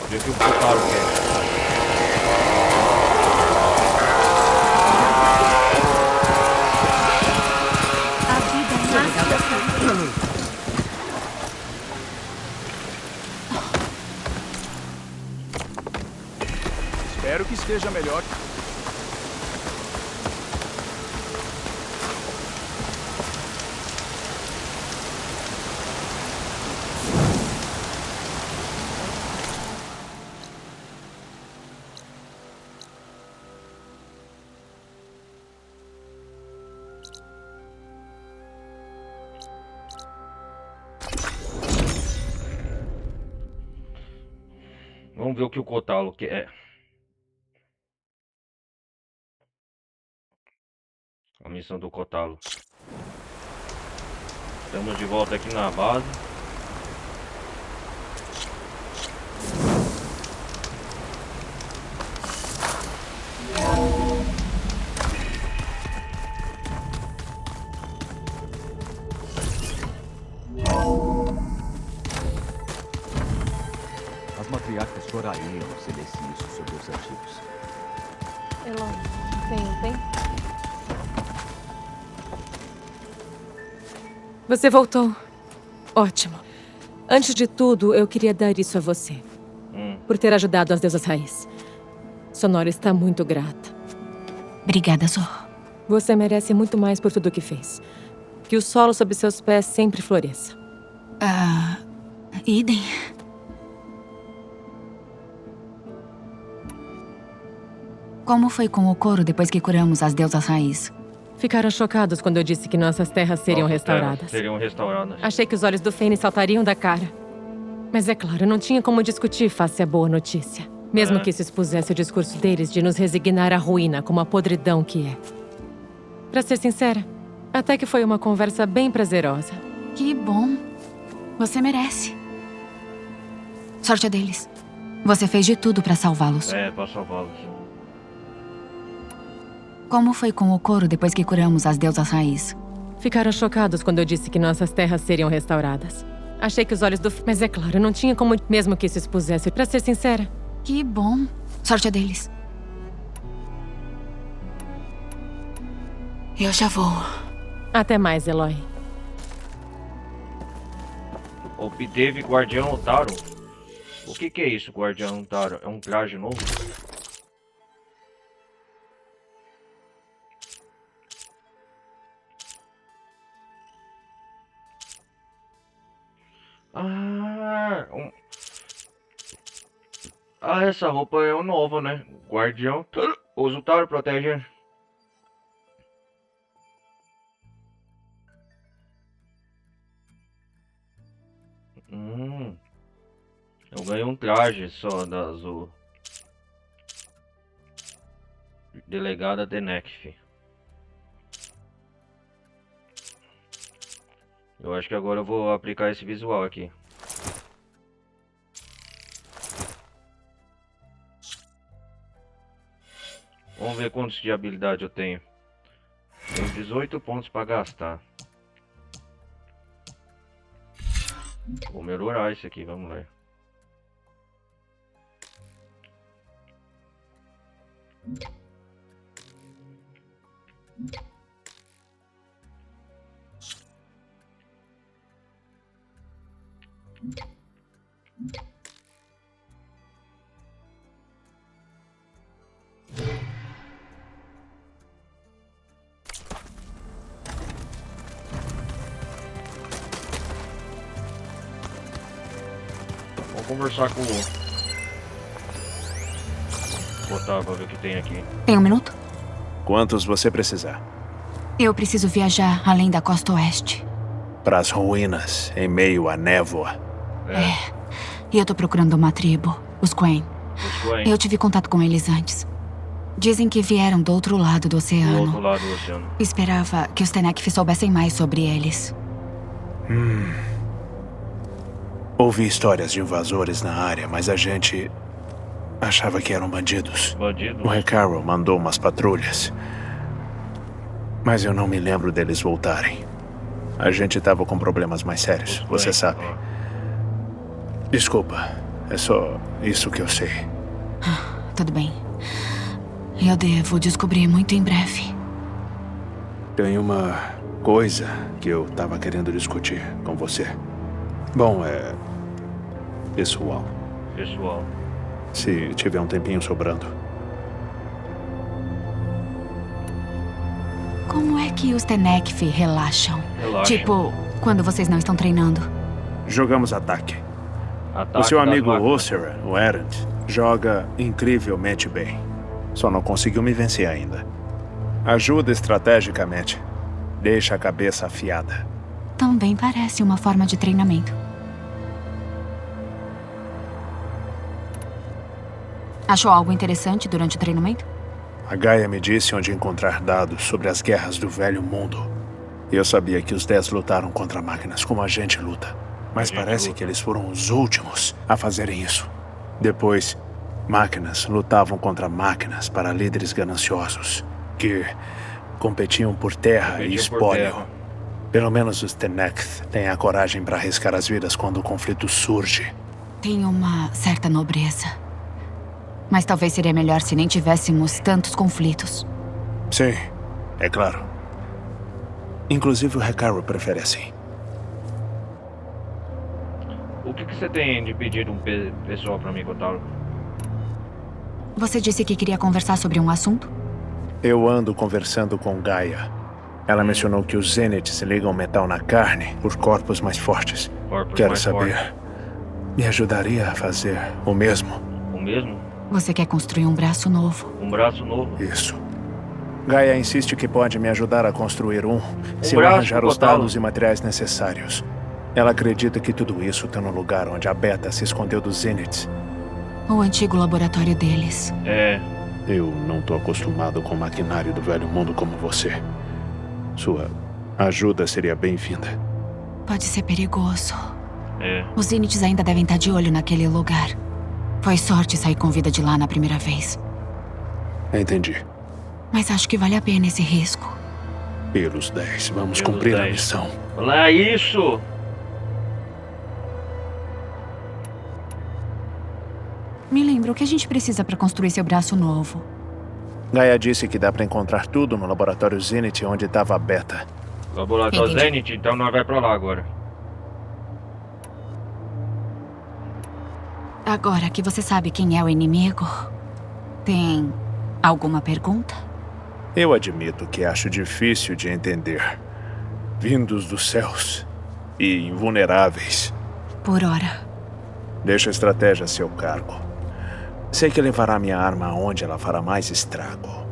S1: Ver o que o Kotaro quer.
S7: Espero que esteja melhor.
S1: Vamos ver o que o Kotaro quer. A missão do Kotaro. Estamos de volta aqui na base.
S12: As matriarcas chorariam se lesse isso sobre os antigos.
S4: Elon, tem? Você voltou. Ótimo. Antes de tudo, eu queria dar isso a você. Por ter ajudado as deusas raiz. Sonora está muito grata.
S3: Obrigada, Zo.
S4: Você merece muito mais por tudo que fez. Que o solo sob seus pés sempre floresça.
S3: Idem. Como foi com o couro depois que curamos as deusas raiz?
S4: Ficaram chocados quando eu disse que nossas terras seriam restauradas.
S1: Seriam restauradas.
S4: Achei que os olhos do Fênix saltariam da cara. Mas é claro, não tinha como discutir face à boa notícia. Mesmo que isso expusesse o discurso deles de nos resignar à ruína como a podridão que é. Pra ser sincera, até que foi uma conversa bem prazerosa.
S3: Que bom. Você merece. Sorte a deles. Você fez de tudo pra salvá-los.
S1: Pra salvá-los.
S3: Como foi com o couro depois que curamos as deusas raiz?
S4: Ficaram chocados quando eu disse que nossas terras seriam restauradas. Achei que os olhos do... Mas é claro, não tinha como... Mesmo que isso expusesse... Pra ser sincera.
S3: Que bom. Sorte a deles. Eu já vou.
S4: Até mais, Eloy.
S1: Obteve Guardião Otaro. O que é isso, Guardião Otaro? É um traje novo? Essa roupa é nova, né? Guardião. Usa o Taro, protege. Eu ganhei um traje só da Azul. Delegada Denekf. Eu acho que agora eu vou aplicar esse visual aqui. Vamos ver quantos de habilidade eu tenho. Tenho 18 pontos para gastar. Vou melhorar isso aqui, vamos ver. Vamos conversar com o Otávio pra ver o que tem aqui.
S3: Tem um minuto?
S16: Quantos você precisar?
S3: Eu preciso viajar além da costa oeste.
S16: Para as ruínas, em meio à névoa.
S3: E eu tô procurando uma tribo, os Quen.
S1: Os Quen.
S3: Eu tive contato com eles antes. Dizem que vieram do outro lado do oceano.
S1: Do outro lado do oceano.
S3: Esperava que os Tenekth soubessem mais sobre eles.
S16: Ouvi histórias de invasores na área, mas a gente achava que eram bandidos.
S1: Bandidos?
S16: O Hekarro mandou umas patrulhas. Mas eu não me lembro deles voltarem. A gente tava com problemas mais sérios, você sabe. Desculpa, é só isso que eu sei.
S3: Tudo bem. Eu devo descobrir muito em breve.
S16: Tem uma coisa que eu tava querendo discutir com você. Bom, é pessoal.
S1: Pessoal.
S16: Se tiver um tempinho sobrando.
S3: Como é que os Tenekth relaxam? Tipo, quando vocês não estão treinando.
S16: Jogamos ataque. O seu amigo Oseram, o Errant, joga incrivelmente bem. Só não conseguiu me vencer ainda. Ajuda estrategicamente. Deixa a cabeça afiada.
S3: Também parece uma forma de treinamento. Achou algo interessante durante o treinamento?
S16: A Gaia me disse onde encontrar dados sobre as guerras do Velho Mundo. Eu sabia que os 10 lutaram contra máquinas como a gente luta. Mas parece que eles foram os últimos a fazerem isso. Depois, máquinas lutavam contra máquinas para líderes gananciosos que competiam por terra e espólio. Pelo menos os Tenekth têm a coragem para arriscar as vidas quando o conflito surge.
S3: Tem uma certa nobreza. Mas talvez seria melhor se nem tivéssemos tantos conflitos.
S16: Sim, é claro. Inclusive o Hekarro prefere assim.
S1: O que você tem de pedido pessoal pra mim, Kotaro?
S3: Você disse que queria conversar sobre um assunto?
S16: Eu ando conversando com Gaia. Ela mencionou que os Zeniths ligam metal na carne por corpos mais fortes. Quero saber. Me ajudaria a fazer o mesmo?
S1: O mesmo?
S3: Você quer construir um braço novo?
S1: Um braço novo?
S16: Isso. Gaia insiste que pode me ajudar a construir se eu arranjar os dados e materiais necessários. Ela acredita que tudo isso está no lugar onde a Beta se escondeu dos Zeniths.
S3: O antigo laboratório deles.
S16: Eu não tô acostumado com o maquinário do Velho Mundo como você. Sua ajuda seria bem-vinda.
S3: Pode ser perigoso. Os Zeniths ainda devem estar de olho naquele lugar. Foi sorte sair com vida de lá na primeira vez.
S16: Entendi.
S3: Mas acho que vale a pena esse risco.
S16: Pelos 10, vamos cumprir a missão.
S1: Olha isso!
S3: Me lembra o que a gente precisa para construir seu braço novo.
S16: Gaia disse que dá para encontrar tudo no laboratório Zenith onde estava a Beta.
S1: Laboratório Zenith? Então nós vai pra lá agora.
S3: Agora que você sabe quem é o inimigo, tem alguma pergunta?
S16: Eu admito que acho difícil de entender. Vindos dos céus e invulneráveis.
S3: Por hora.
S16: Deixa a estratégia a seu cargo. Sei que levará minha arma aonde ela fará mais estrago.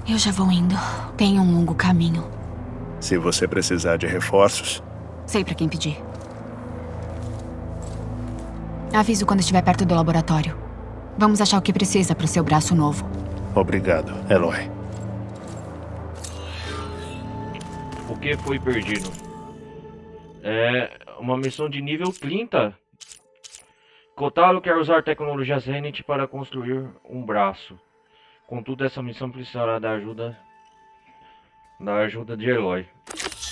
S3: Eu já vou indo. Tenho um longo caminho.
S16: Se você precisar de reforços...
S3: Sei pra quem pedir. Aviso quando estiver perto do laboratório. Vamos achar o que precisa pro seu braço novo.
S16: Obrigado, Eloy.
S1: O que foi perdido? É uma missão de nível 30. Kotaro quer usar tecnologia Zenith para construir um braço. Contudo, essa missão precisará da ajuda de Eloy.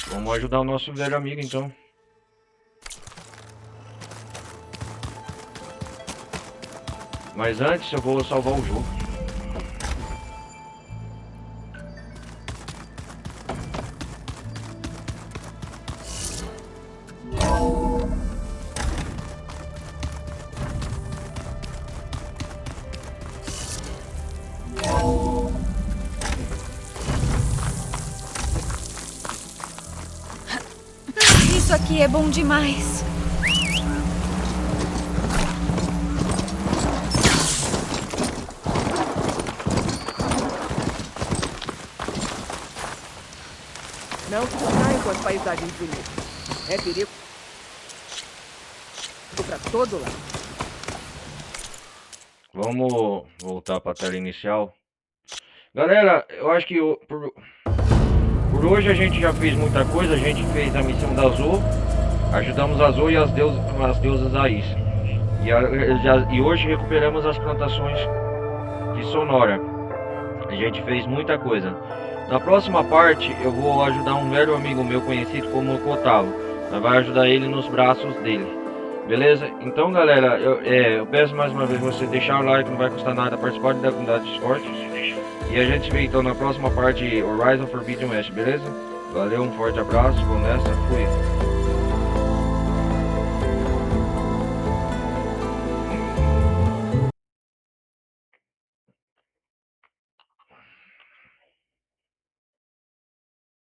S1: Vamos ajudar o nosso velho amigo, então. Mas antes eu vou salvar o jogo.
S3: Isso aqui é bom demais.
S14: Não se distraem com as paisagens bonitas. É perigo pra todo lado.
S1: Vamos voltar para a tela inicial. Galera, eu acho que por hoje a gente já fez muita coisa. A gente fez a missão da Zoe, ajudamos a Zoe e as deusas Raiz. E hoje recuperamos as plantações de Sonora. A gente fez muita coisa. Na próxima parte eu vou ajudar um velho amigo meu conhecido como Kotaro. Nós vai ajudar ele nos braços dele. Beleza? Então galera, eu peço mais uma vez você deixar o like, não vai custar nada, participar da comunidade Discord. E a gente se vê então na próxima parte de Horizon Forbidden West, beleza? Valeu, um forte abraço, vamos nessa, fui.